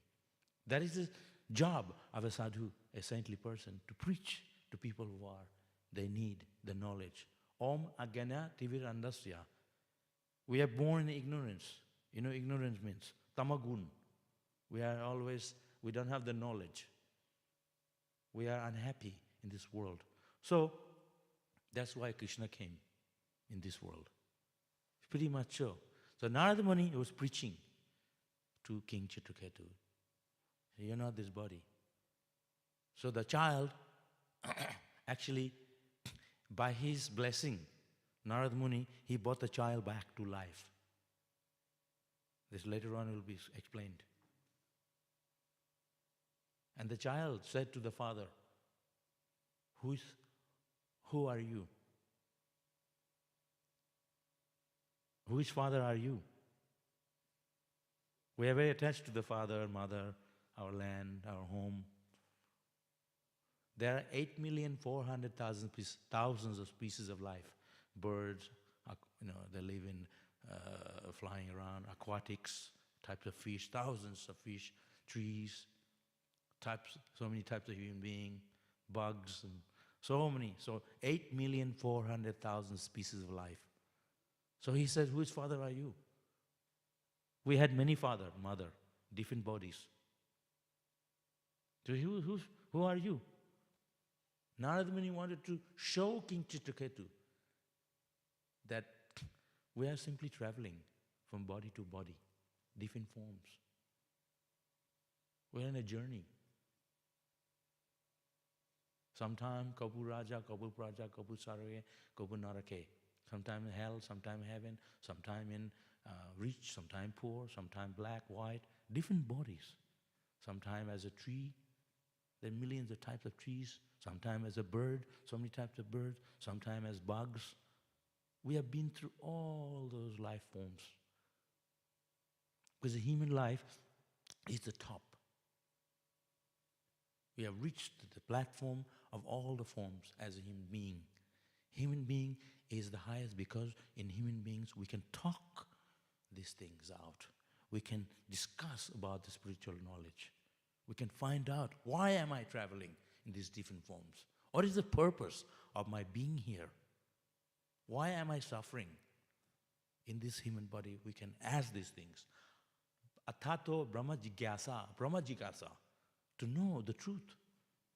That is the job of a sadhu, a saintly person, to preach to people who are, they need the knowledge. Om Aganya Tivirandasya. We are born in ignorance. You know, ignorance means tamagun. We don't have the knowledge. We are unhappy in this world. So, that's why Krishna came in this world. Pretty much so. So Narada Muni was preaching to King Chitraketu. You're not this body. So the child, actually, by his blessing, Narada Muni, he brought the child back to life. This later on will be explained. And the child said to the father, who are you? Whose father are you? We are very attached to the father, mother, our land, our home. There are 8,400,000 thousands of species of life. Birds, they live in flying around, aquatics, types of fish, thousands of fish, trees, so many types of human beings, bugs, and so many. So 8,400,000 species of life. So he says, whose father are you? We had many father, mother, different bodies. So who are you? Narada Muni wanted to show King Chitraketu that we are simply traveling from body to body, different forms. We're on a journey. Sometime Kapu Raja, Kapu Praja, Kapu Sarve, Kapu Narake. Sometime in hell, sometime in heaven, sometime in rich, sometime poor, sometime black, white, different bodies. Sometime as a tree, there are millions of types of trees. Sometime as a bird, so many types of birds. Sometime as bugs. We have been through all those life forms. Because the human life is the top. We have reached the platform of all the forms as a human being. Human being is the highest because in human beings we can talk these things out. We can discuss about the spiritual knowledge. We can find out, why am I traveling in these different forms? What is the purpose of my being here? Why am I suffering in this human body? We can ask these things. Atato Brahma Jigyasa, to know the truth.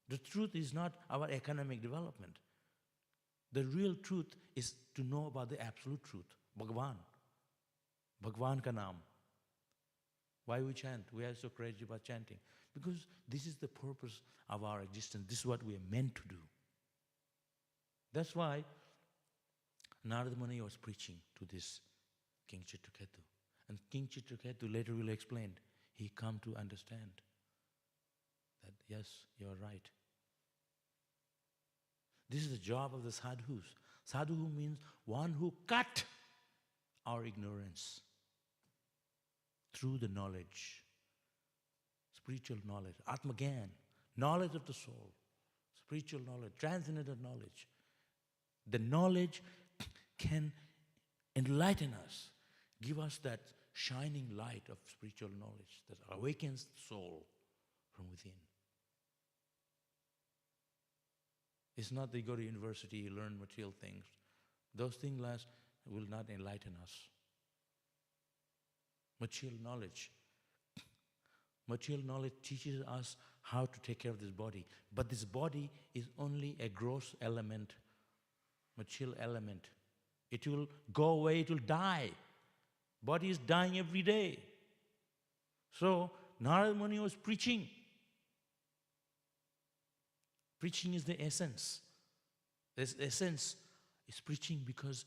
The truth is not our economic development. The real truth is to know about the absolute truth, Bhagavan. Bhagavan ka naam. Why we chant? We are so crazy about chanting. Because this is the purpose of our existence. This is what we are meant to do. That's why Narada Muni was preaching to this King Chitraketu. And King Chitraketu later will explain. He come to understand that, yes, you are right. This is the job of the sadhus. Sadhu means one who cut our ignorance through the knowledge, spiritual knowledge, Atmagyan, knowledge of the soul, spiritual knowledge, transcendental knowledge. The knowledge can enlighten us, give us that shining light of spiritual knowledge that awakens the soul from within. It's not that you go to university, you learn material things. Those things will not enlighten us. Material knowledge teaches us how to take care of this body. But this body is only a gross element, material element. It will go away, it will die. Body is dying every day. So, Narada Muni was preaching. Preaching is the essence. This essence is preaching because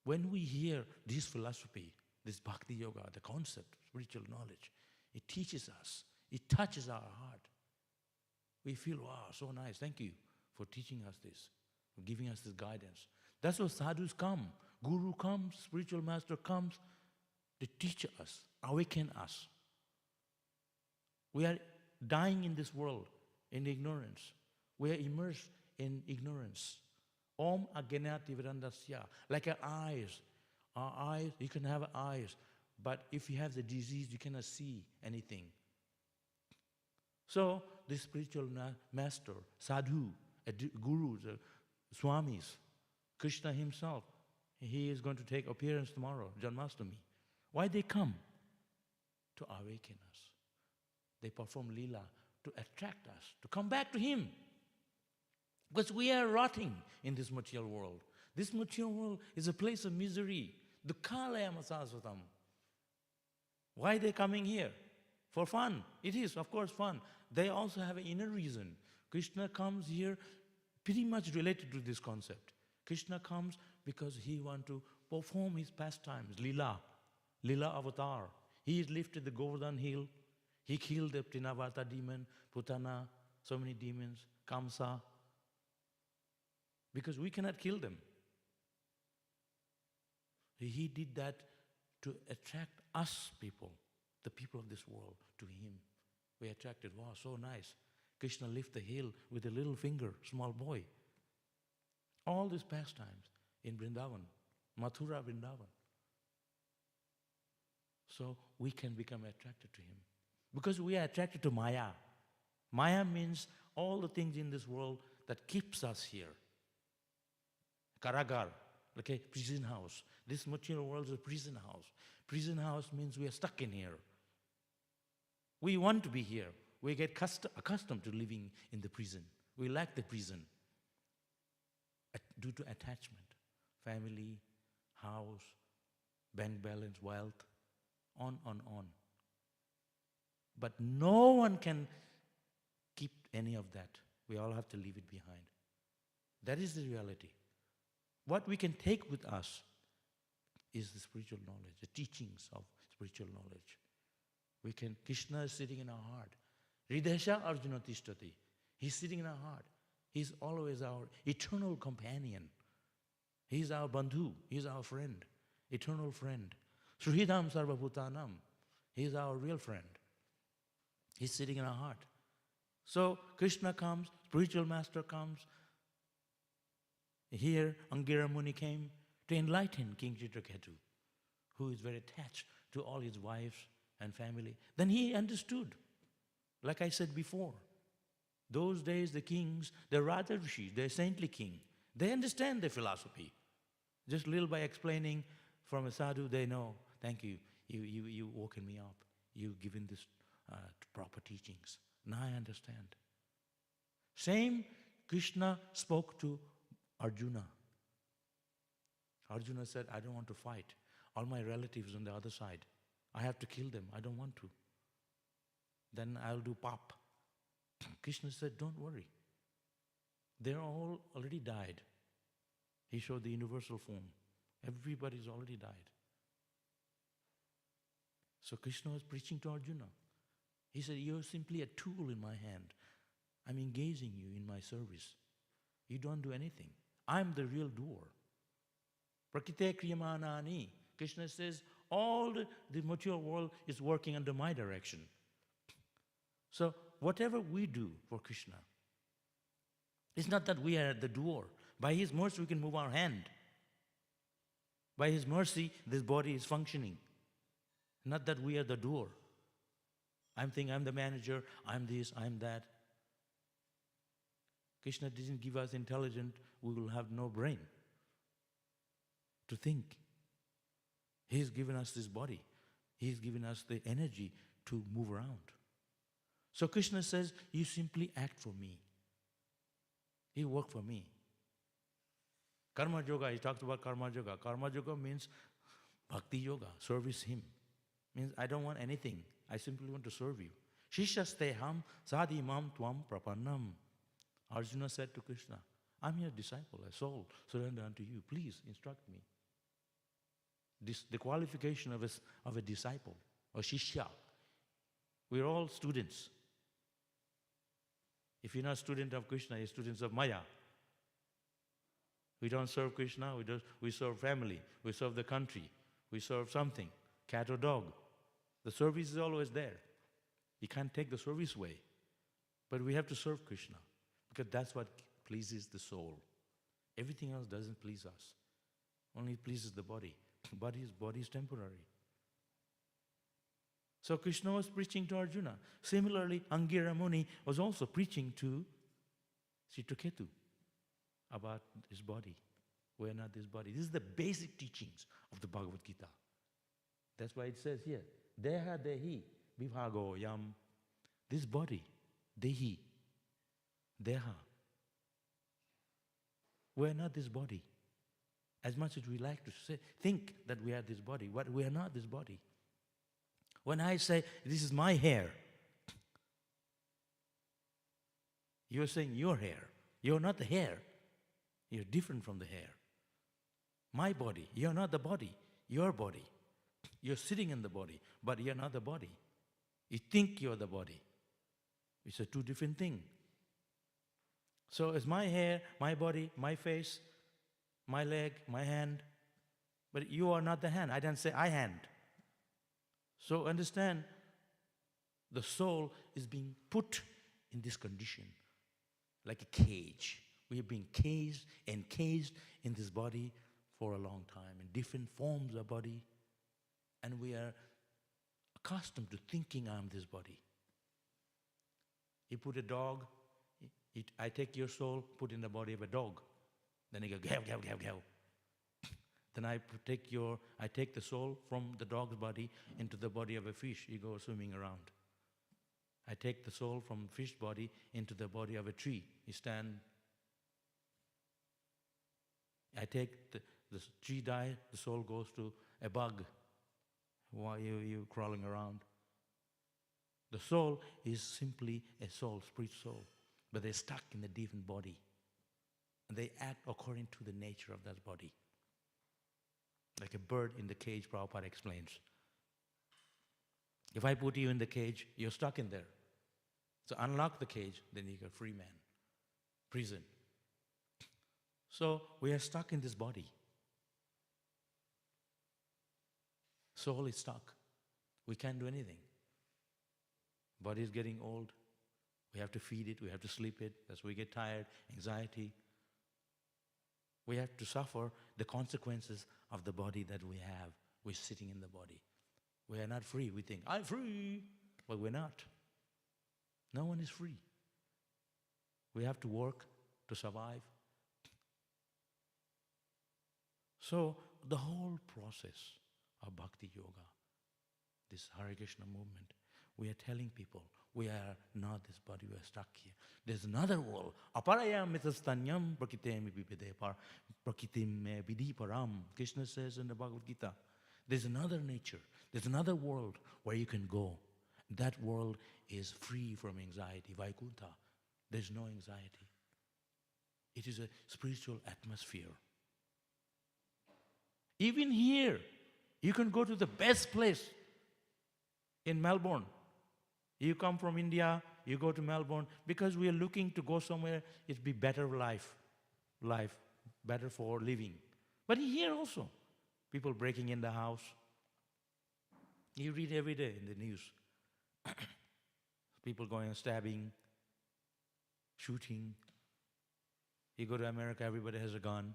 when we hear this philosophy, this bhakti yoga, the concept, spiritual knowledge, it teaches us, it touches our heart. We feel, wow, so nice. Thank you for teaching us this, for giving us this guidance. That's what sadhus come. Guru comes, spiritual master comes to teach us, awaken us. We are dying in this world in ignorance. We are immersed in ignorance. Om agnati vedandasya. Like our eyes. Our eyes, you can have eyes, but if you have the disease, you cannot see anything. So, the spiritual master, sadhu, gurus, swamis, Krishna himself, he is going to take appearance tomorrow, Janmashtami. Why they come? To awaken us. They perform lila to attract us, to come back to him. Because we are rotting in this material world. This material world is a place of misery. Dukkhalaya masasvatam. Why are they coming here? For fun. It is, of course, fun. They also have an inner reason. Krishna comes here pretty much related to this concept. Krishna comes because he wants to perform his pastimes, lila, lila avatar. He is lifted the Govardhan hill. He killed the Trinavata demon, Putana, so many demons, Kamsa. Because we cannot kill them. He did that to attract us people, the people of this world, to him. We attracted, wow, so nice. Krishna lifted the hill with a little finger, small boy. All these pastimes in Vrindavan, Mathura Vrindavan. So we can become attracted to him. Because we are attracted to Maya. Maya means all the things in this world that keeps us here. Karagar, like a prison house. This material world is a prison house. Prison house means we are stuck in here. We want to be here. We get accustomed to living in the prison. We like the prison due to attachment. Family, house, bank balance, wealth, on. But no one can keep any of that. We all have to leave it behind. That is the reality. What we can take with us is the spiritual knowledge, the teachings of spiritual knowledge. Krishna is sitting in our heart. Hridesha Arjuna Tishtati. He's sitting in our heart. He's always our eternal companion. He's our bandhu. He's our friend, eternal friend. Suhridam Sarvabhutanam. He's our real friend. He's sitting in our heart. So Krishna comes, spiritual master comes. Here, Angira Muni came to enlighten King Chitraketu, who is very attached to all his wives and family. Then he understood, like I said before, those days the kings, the Radha Rishis, the saintly king, they understand the philosophy. Just little by explaining from a sadhu, they know, thank you, you woken me up. You've given this proper teachings. Now I understand. Same Krishna spoke to Arjuna. Arjuna said, I don't want to fight. All my relatives on the other side. I have to kill them. I don't want to. Then I'll do pap. Krishna said, don't worry. They're all already died. He showed the universal form. Everybody's already died. So Krishna was preaching to Arjuna. He said, you're simply a tool in my hand. I'm engaging you in my service. You don't do anything. I'm the real doer. Prakrite kriyamanani. Krishna says, all the material world is working under my direction. So whatever we do for Krishna, it's not that we are the doer. By his mercy, we can move our hand. By his mercy, this body is functioning. Not that we are the doer. I'm thinking I'm the manager, I'm this, I'm that. Krishna didn't give us intelligence, we will have no brain to think. He's given us this body. He's given us the energy to move around. So Krishna says, you simply act for me. You work for me. Karma yoga, he talks about karma yoga. Karma yoga means bhakti yoga, service him. Means I don't want anything. I simply want to serve you. Shishasteham sadimam tvam prapannam. Arjuna said to Krishna, I'm your disciple, a soul, surrender unto you. Please instruct me. The qualification of a disciple, or shishya. We're all students. If you're not a student of Krishna, you're students of Maya. We don't serve Krishna, we serve family, we serve the country, we serve something, cat or dog. The service is always there. You can't take the service away. But we have to serve Krishna because that's what pleases the soul. Everything else doesn't please us. Only pleases the body. Body is temporary. So Krishna was preaching to Arjuna. Similarly, Angira Muni was also preaching to Chitraketu about his body. We are not this body. This is the basic teachings of the Bhagavad Gita. That's why it says here, Deha Dehi Vibhago Yam. This body, Dehi, Deha. We are not this body. As much as we like to think that we are this body, but we are not this body. When I say, this is my hair, you're saying your hair. You're not the hair. You're different from the hair. My body. You're not the body. Your body. You're sitting in the body, but you're not the body. You think you're the body. It's a two different thing. So it's my hair, my body, my face, my leg, my hand, but you are not the hand. I didn't say I hand. So understand, the soul is being put in this condition, like a cage. We have been encaged in this body for a long time, in different forms of body, and we are accustomed to thinking I'm this body. You put a dog, I take your soul, put in the body of a dog. Then you go, gav, gav, gav, gav. Then I take the soul from the dog's body into the body of a fish. You go swimming around. I take the soul from fish body into the body of a tree. You stand. I take the tree die, the soul goes to a bug. Why are you crawling around? The soul is simply a soul, spirit soul. But they're stuck in a different body. And they act according to the nature of that body. Like a bird in the cage, Prabhupada explains. If I put you in the cage, you're stuck in there. So unlock the cage, then you're a free man. Prison. So we are stuck in this body. Soul is stuck. We can't do anything. Body is getting old. We have to feed it, we have to sleep it. That's why we get tired, anxiety. We have to suffer the consequences of the body that we have. We're sitting in the body. We are not free. We think, I'm free, but we're not. No one is free. We have to work to survive. So the whole process of Bhakti Yoga, this Hare Krishna movement, we are telling people, we are not this body, we are stuck here. There's another world. Aparayam mitastanyam prakitemi bipedepar prakitim vidhi param. Krishna says in the Bhagavad Gita, there's another nature, there's another world where you can go. That world is free from anxiety, Vaikuntha. There's no anxiety. It is a spiritual atmosphere. Even here, you can go to the best place in Melbourne. You come from India, you go to Melbourne, because we are looking to go somewhere, it'd be better life, better for living. But here also, people breaking in the house. You read every day in the news. People going and stabbing, shooting. You go to America, everybody has a gun.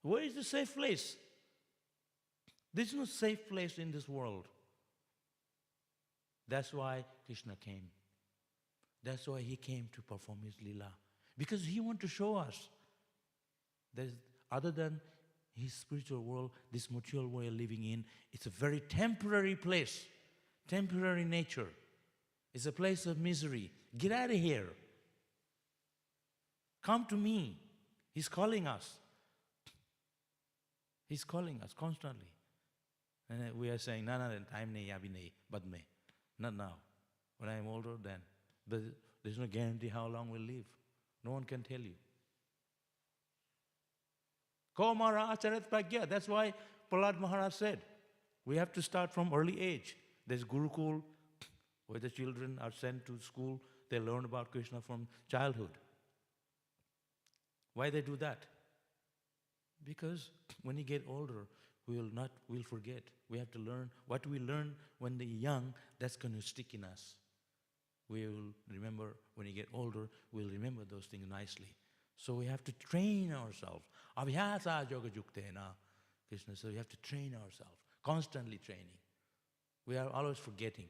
Where is the safe place? There's no safe place in this world. That's why Krishna came. That's why he came to perform his lila. Because he wanted to show us that other than his spiritual world, this material world we're living in, it's a very temporary place, temporary nature. It's a place of misery. Get out of here. Come to me. He's calling us. He's calling us constantly. And we are saying, no, time nahi, abhi nahi, bad mein. Not now. When I'm older, then. There's no guarantee how long we'll live. No one can tell you. Kaumara acharat pragya. That's why Prahlad Maharaj said, we have to start from early age. There's Gurukul, where the children are sent to school. They learn about Krishna from childhood. Why they do that? Because when you get older, we'll forget. We have to learn what we learn when we're young, that's going to stick in us. We will remember when you get older, we'll remember those things nicely. So we have to train ourselves. Abhyasa yoga yuktena. Krishna says we have to train ourselves, constantly training. We are always forgetting.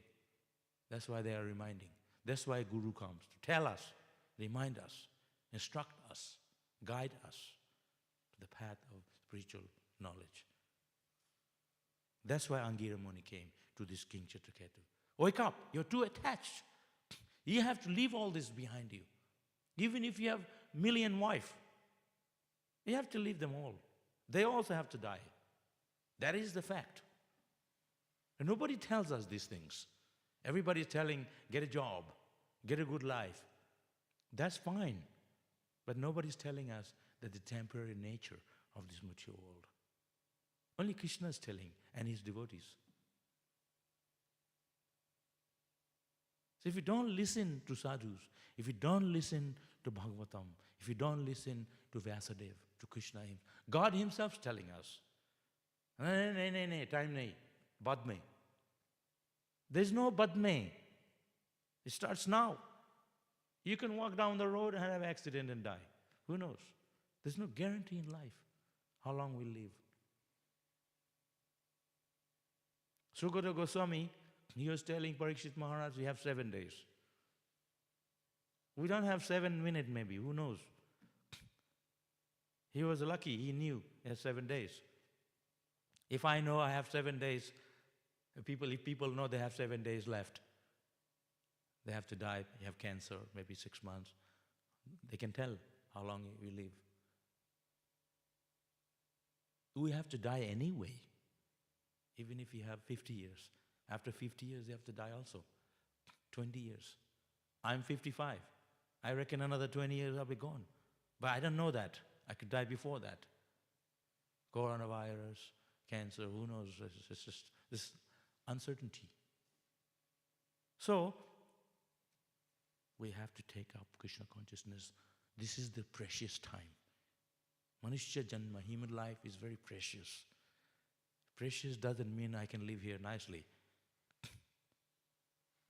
That's why they are reminding. That's why Guru comes to tell us, remind us, instruct us, guide us to the path of spiritual knowledge. That's why Angira Muni came to this King Chitraketu. Wake up, you're too attached. You have to leave all this behind you. Even if you have million wives, you have to leave them all. They also have to die. That is the fact. And nobody tells us these things. Everybody is telling, get a job, get a good life. That's fine. But nobody's telling us that the temporary nature of this mature world. Only Krishna is telling, and his devotees. So if you don't listen to sadhus, if you don't listen to Bhagavatam, if you don't listen to Vyasadeva, to Krishna, God himself is telling us, no, time nahi, bad mein. There's no bad mein. It starts now. You can walk down the road and have an accident and die. Who knows? There's no guarantee in life how long we'll live. Sukata Goswami, he was telling Parikshit Maharaj, we have 7 days. We don't have 7 minutes maybe, who knows? He was lucky, he knew he has 7 days. If I know I have 7 days, if people know they have 7 days left, they have to die, they have cancer, maybe 6 months, they can tell how long we live. We have to die anyway, even if you have 50 years. After 50 years, you have to die also. 20 years. I'm 55. I reckon another 20 years I'll be gone. But I don't know that. I could die before that. Coronavirus, cancer, who knows? It's just this uncertainty. So, we have to take up Krishna consciousness. This is the precious time. Manushya Janma, human life is very precious. Precious doesn't mean I can live here nicely.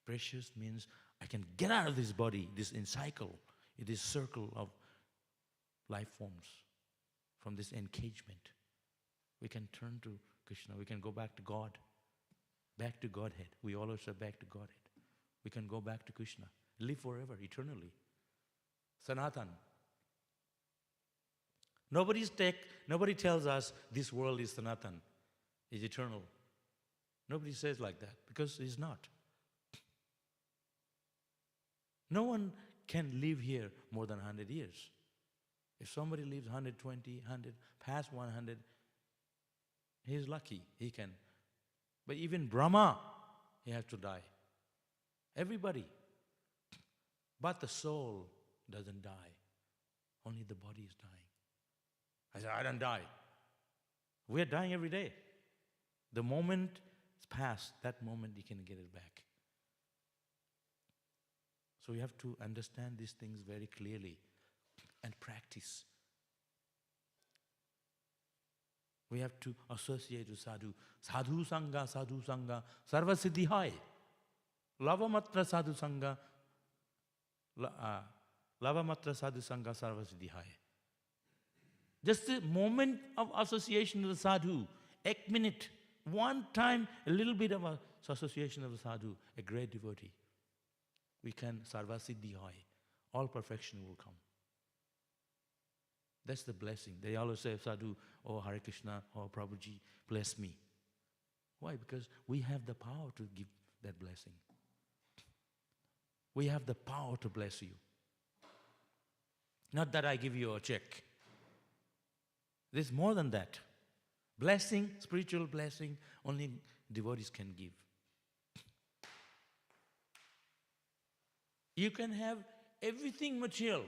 Precious means I can get out of this body, this cycle, this circle of life forms, from this engagement. We can turn to Krishna, we can go back to God, back to Godhead. We always say back to Godhead. We can go back to Krishna, live forever, eternally. Sanatan. Nobody tells us this world is Sanatan, is eternal. Nobody says like that, because it's not. No one can live here more than 100 years. If somebody lives 120, 100, past 100, he's lucky, he can. But even Brahma, he has to die. Everybody. But the soul doesn't die. Only the body is dying. I said, I don't die. We're dying every day. The moment is past, that moment you can get it back. So we have to understand these things very clearly and practice. We have to associate with sadhu. Sadhu sangha, sarva siddhi hai. Lavamatra sadhu sangha, lavamatra sadhu sangha, sarva siddhi hai. Just the moment of association with the sadhu, a minute, one time, a little bit of association of the sadhu, a great devotee. We can sarva siddhi hai. All perfection will come. That's the blessing. They always say, sadhu, oh Hare Krishna, oh Prabhuji, bless me. Why? Because we have the power to give that blessing. We have the power to bless you. Not that I give you a check. There's more than that. Blessing, spiritual blessing, only devotees can give. You can have everything material,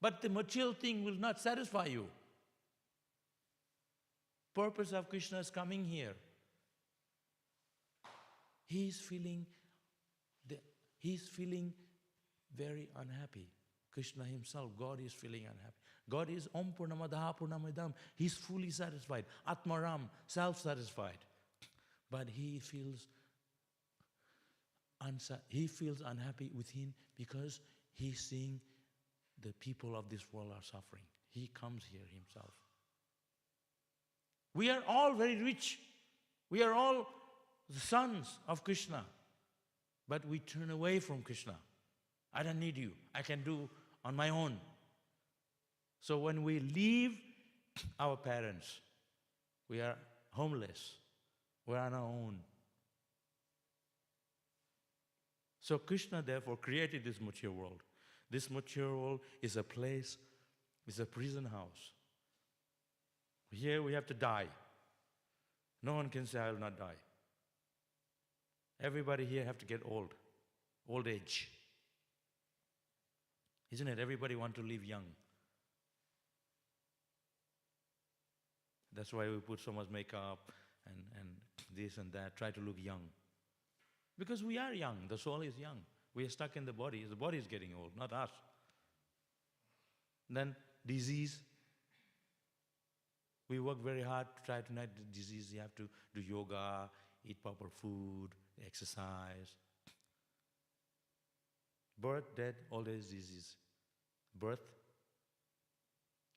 but the material thing will not satisfy you. Purpose of Krishna's coming here. He's feeling very unhappy. Krishna himself, God is feeling unhappy. God is Om Purnamadaha Purnamidam. He's fully satisfied. Atmaram, self-satisfied. But he feels unhappy within because he's seeing the people of this world are suffering. He comes here himself. We are all very rich. We are all the sons of Krishna. But we turn away from Krishna. I don't need you. I can do on my own. So when we leave our parents, we are homeless. We are on our own. So Krishna therefore created this mature world. This mature world is a place, is a prison house. Here we have to die. No one can say, I will not die. Everybody here have to get old. Old age. Isn't it? Everybody want to live young. That's why we put so much makeup and this and that, try to look young. Because we are young, the soul is young. We are stuck in the body is getting old, not us. Then disease. We work very hard to try to not the disease. You have to do yoga, eat proper food, exercise. Birth, death, old age, disease. Birth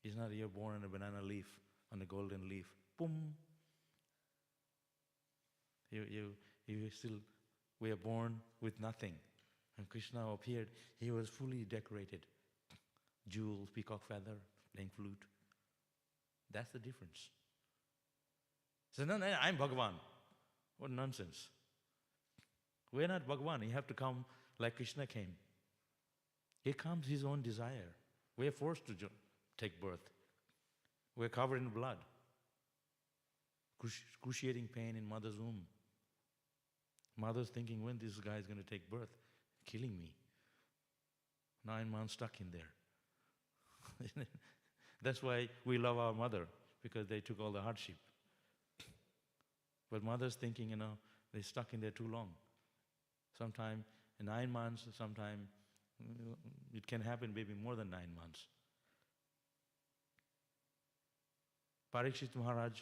is not you're born on a banana leaf, on a golden leaf. Boom. We are born with nothing. When Krishna appeared, he was fully decorated. Jewels, peacock feather, playing flute. That's the difference. So no, I'm Bhagavan. What nonsense. We're not Bhagavan. You have to come like Krishna came. He comes his own desire. We are forced to take birth. We're covered in blood. Excruciating pain in mother's womb. Mother's thinking, when this guy is going to take birth, killing me. 9 months stuck in there. That's why we love our mother, because they took all the hardship. But mother's thinking, they're stuck in there too long. Sometime in 9 months, sometime it can happen maybe more than 9 months. Parikshit Maharaj,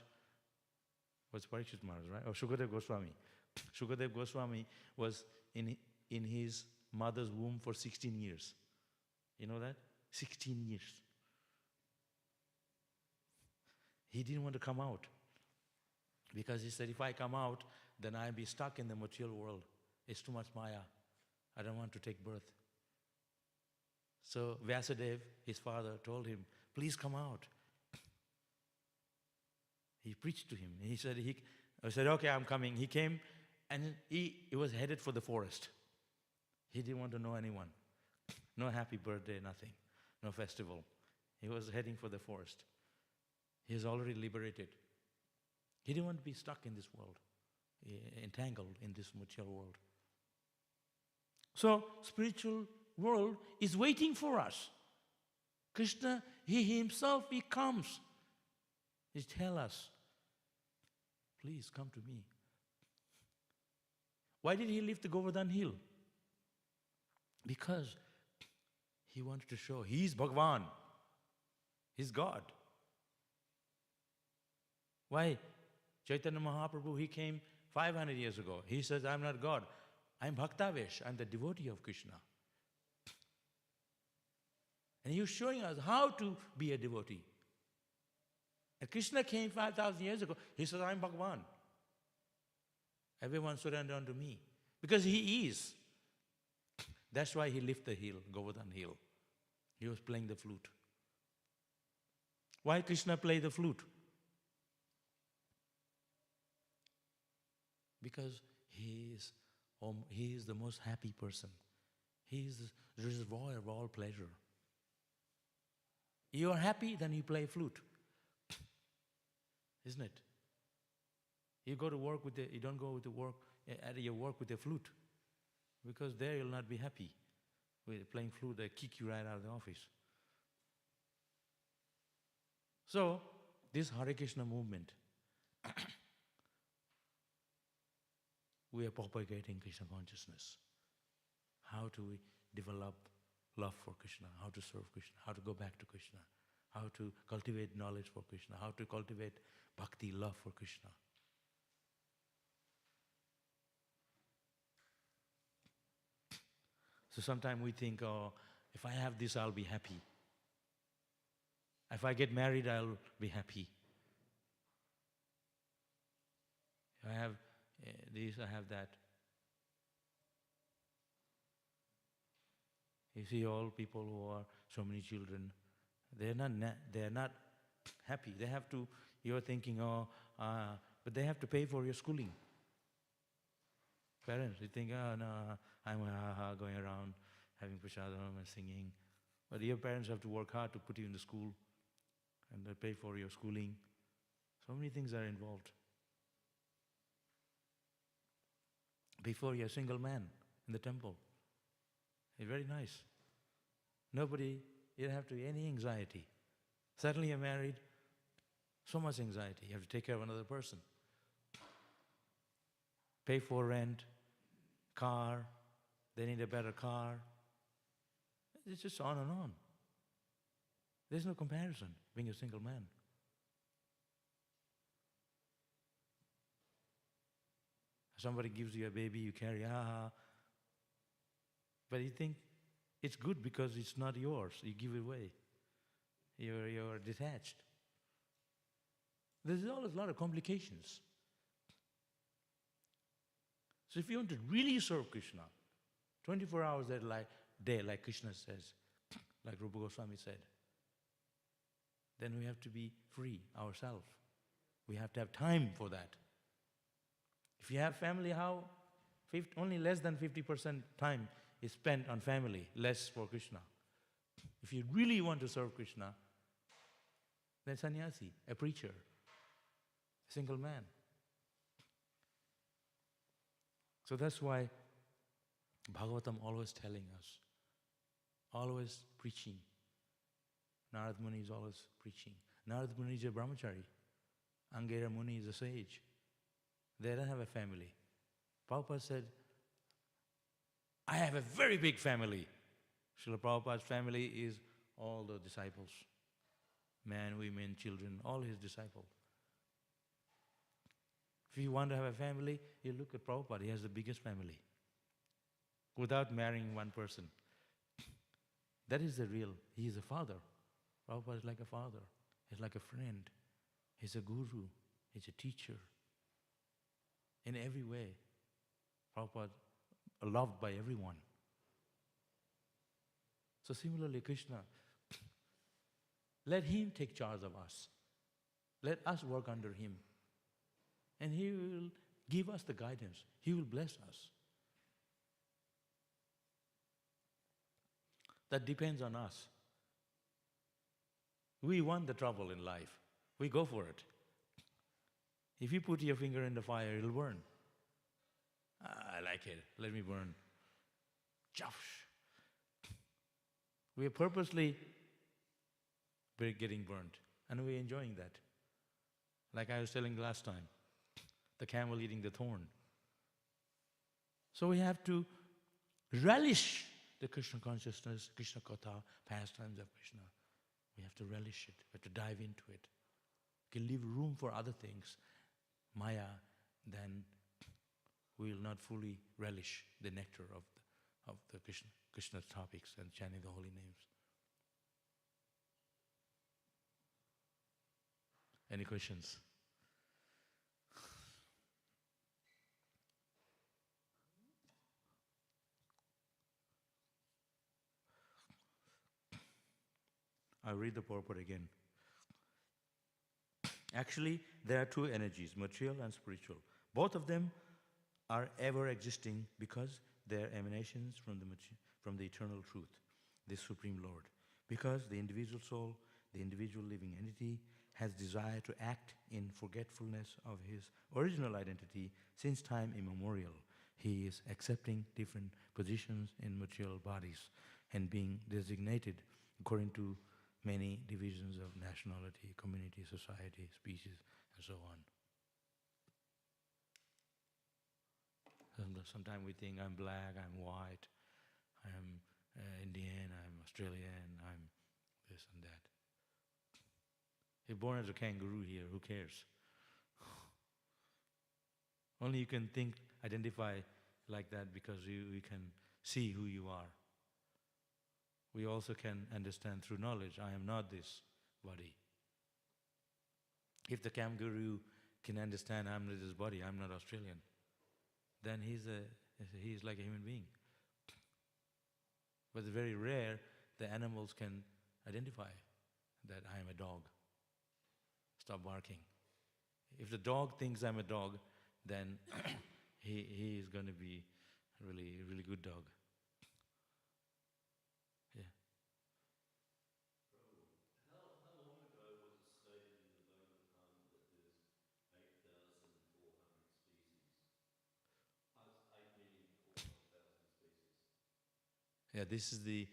was Parikshit Maharaj, right? Or Shukadev Goswami. Shukadev Goswami was in his mother's womb for 16 years. You know that? 16 years. He didn't want to come out. Because he said, if I come out, then I'll be stuck in the material world. It's too much maya. I don't want to take birth. So Vyasadeva, his father, told him, please come out. He preached to him. He said, okay, I'm coming. He came and he was headed for the forest. He didn't want to know anyone. No happy birthday, nothing. No festival. He was heading for the forest. He was already liberated. He didn't want to be stuck in this world, entangled in this material world. So, spiritual world is waiting for us. Krishna, he himself, he comes. He tells us, please come to me. Why did he leave the Govardhan hill? Because he wanted to show he's Bhagavan. He's God. Why? Chaitanya Mahaprabhu, he came 500 years ago. He says, I'm not God. I'm Bhaktavesh. I'm the devotee of Krishna. And he was showing us how to be a devotee. And Krishna came 5,000 years ago. He says, I'm Bhagavan. Everyone surrender unto me. Because he is. That's why he left the hill, Govardhan hill. He was playing the flute. Why Krishna play the flute? Because he is the most happy person. He is the reservoir of all pleasure. You are happy, then you play flute. Isn't it? You go to work you don't go to work at your work with a flute, because there you'll not be happy. With playing flute, they kick you right out of the office. So, this Hare Krishna movement, we are propagating Krishna consciousness. How do we develop love for Krishna, how to serve Krishna, how to go back to Krishna, how to cultivate knowledge for Krishna, how to cultivate bhakti, love for Krishna. So sometimes we think, oh, if I have this, I'll be happy. If I get married, I'll be happy. If I have this, I have that. You see all people who are so many children, they're not happy. They have to, you're thinking, but they have to pay for your schooling. Parents, you think, oh no, I'm going around having prasadam and singing. But your parents have to work hard to put you in the school and they pay for your schooling. So many things are involved. Before you're a single man in the temple. It's very nice. Nobody, you don't have to any anxiety. Suddenly you're married, so much anxiety. You have to take care of another person. Pay for rent, car, they need a better car. It's just on and on. There's no comparison being a single man. Somebody gives you a baby, you carry, but you think it's good because it's not yours. You give it away. You're detached. There's always a lot of complications. So if you want to really serve Krishna, 24 hours a day, like Krishna says, like Rupa Goswami said, then we have to be free ourselves. We have to have time for that. If you have family, how? Only less than 50% time is spent on family, less for Krishna. If you really want to serve Krishna, then sannyasi, a preacher, a single man. So that's why Bhagavatam always telling us, always preaching. Narad Muni is always preaching. Narad Muni is a brahmachari. Angera Muni is a sage. They don't have a family. Prabhupada said, I have a very big family. Srila Prabhupada's family is all the disciples. Men, women, children, all his disciples. If you want to have a family, you look at Prabhupada, he has the biggest family. Without marrying one person. That is the real, he is a father. Prabhupada is like a father. He's like a friend. He's a guru. He's a teacher. In every way, Prabhupada loved by everyone. So similarly, Krishna, let him take charge of us. Let us work under him. And he will give us the guidance. He will bless us. That depends on us. We want the trouble in life. We go for it. If you put your finger in the fire, it'll burn. I like it. Let me burn. Josh. We are purposely getting burnt. And we're enjoying that. Like I was telling last time. The camel eating the thorn. So we have to relish the Krishna consciousness, Krishna Katha, pastimes of Krishna. We have to relish it. We have to dive into it. We can leave room for other things. Maya, then we will not fully relish the nectar of the Krishna's topics and chanting the holy names. Any questions? I'll read the purport again. Actually, there are two energies, material and spiritual. Both of them are ever existing because they are emanations from the eternal truth, the Supreme Lord. Because the individual soul, the individual living entity, has desire to act in forgetfulness of his original identity since time immemorial. He is accepting different positions in material bodies and being designated according to many divisions of nationality, community, society, species, and so on. Sometimes we think I'm black, I'm white, I'm Indian, I'm Australia and I'm this and that. If born as a kangaroo here, who cares? Only you can think, identify like that because you can see who you are. We also can understand through knowledge, I am not this body. If the kangaroo can understand I'm not this body, I'm not Australian, then he's like a human being. But it's very rare the animals can identify that I am a dog. Stop barking. If the dog thinks I'm a dog, then he is going to be a really good dog. Yeah. How long ago was it stated in the Bhagavatam that there's 8,400 species? 8,400,000 species. Yeah, this is the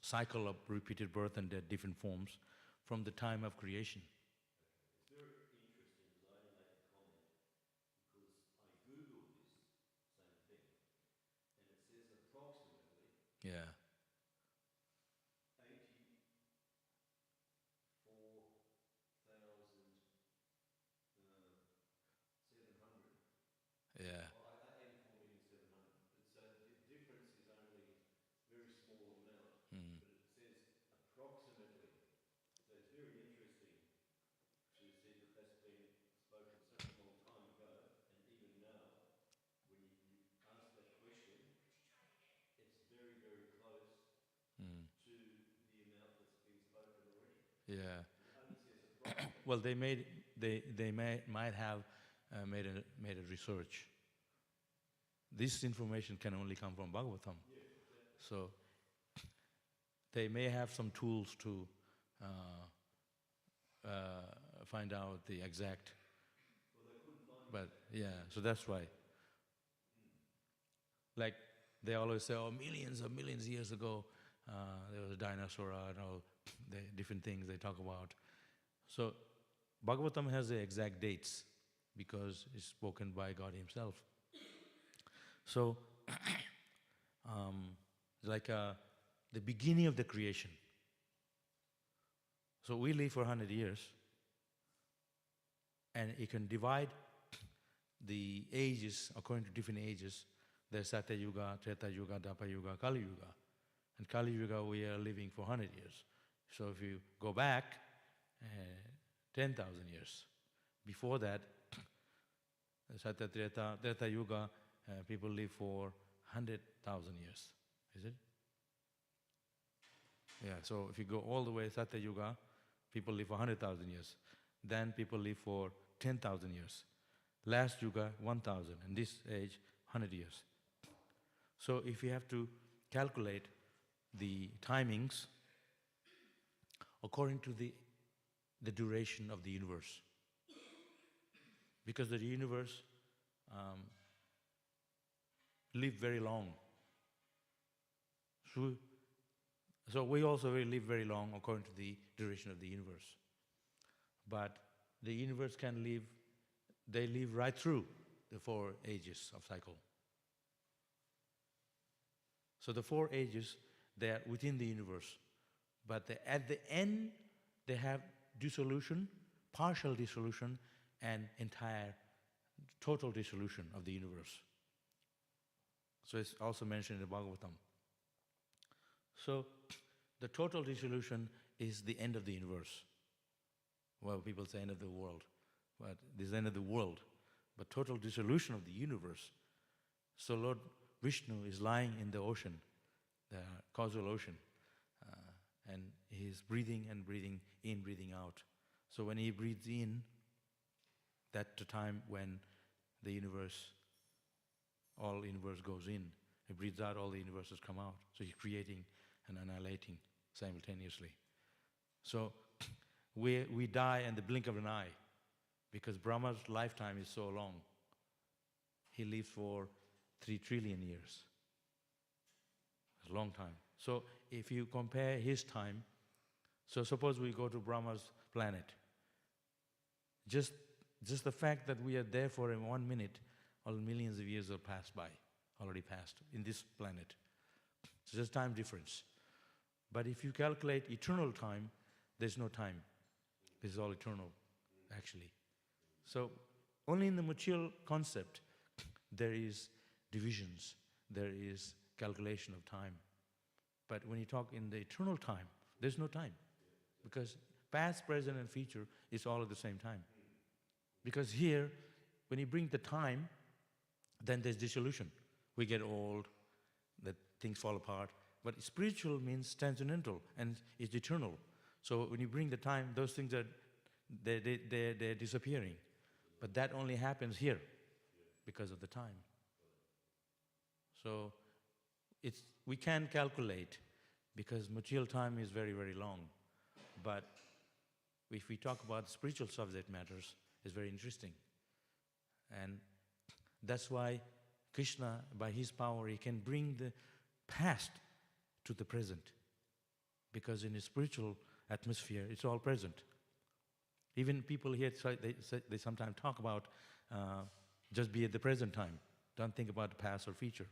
cycle of repeated birth and death, different forms, from the time of creation. It's very interesting because I only make a comment because I Googled this same thing and it says approximately Yeah. 84,700. Yeah. Well, 84,700,000. So the difference is only a very small amount, Mm. but it says approximately. So it's very interesting to see that that's been spoken such a long time ago, and even now, when you ask that question, it's very, very close Mm. to the amount that's been spoken already. Yeah. It only says approximately. Well, they might have made a research. This information can only come from Bhagavatam. Yeah, exactly. So they may have some tools to find out the exact. Well, they couldn't find But yeah, so that's why. Like they always say, oh, millions of years ago, there was a dinosaur and all the different things they talk about. So Bhagavatam has the exact dates because it's spoken by God Himself. So, like the beginning of the creation. So we live for 100 years, and you can divide the ages according to different ages. There's Satya Yuga, Treta Yuga, Dapa Yuga, Kali Yuga. And Kali Yuga we are living for 100 years. So if you go back 10,000 years, before that, Satya Treta Yuga, people live for 100,000 years. Is it? Yeah, so if you go all the way Satya Yuga, people live for 100,000 years. Then people live for 10,000 years. Last Yuga, 1,000. And this age, 100 years. So if you have to calculate the timings according to the duration of the universe, because the universe lived very long. So we also live very long according to the duration of the universe. But the universe can live, they live right through the 4 ages of cycle. So the 4 ages, they are within the universe. But at the end, they have dissolution, partial dissolution, and entire, total dissolution of the universe. So it's also mentioned in the Bhagavatam. So the total dissolution is the end of the universe. Well, people say end of the world, but this is the end of the world. But total dissolution of the universe. So Lord Vishnu is lying in the ocean, the causal ocean, and he's breathing and breathing in, breathing out. So when he breathes in, that's the time when the universe, all universe goes in. He breathes out, all the universes come out. So he's creating and annihilating simultaneously. So we die in the blink of an eye because Brahma's lifetime is so long. He lives for 3 trillion years. It's a long time. So if you compare his time, so suppose we go to Brahma's planet. Just the fact that we are there for 1 minute, all millions of years have passed by, already passed in this planet. It's just time difference. But if you calculate eternal time, there's no time. This is all eternal, actually. So only in the material concept there is divisions, there is calculation of time. But when you talk in the eternal time, there's no time. Because past, present, and future is all at the same time. Because here, when you bring the time, then there's dissolution. We get old, that things fall apart. But spiritual means transcendental and it's eternal. So when you bring the time, those things are they're disappearing. But that only happens here because of the time. So we can calculate because material time is very, very long. But if we talk about spiritual subject matters, it's very interesting. And that's why Krishna, by his power, he can bring the past to the present. Because in his spiritual atmosphere, it's all present. Even people here, they sometimes talk about just be at the present time. Don't think about the past or future.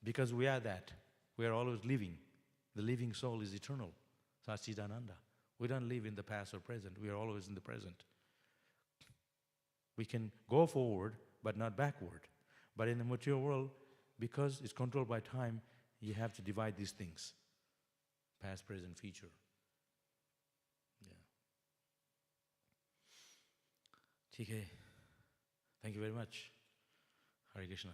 Because we are that. We are always living. The living soul is eternal. Satchidananda. We don't live in the past or present. We are always in the present. We can go forward, but not backward. But in the material world, because it's controlled by time, you have to divide these things. Past, present, future. Yeah. ठीक है. Thank you very much. Hare Krishna.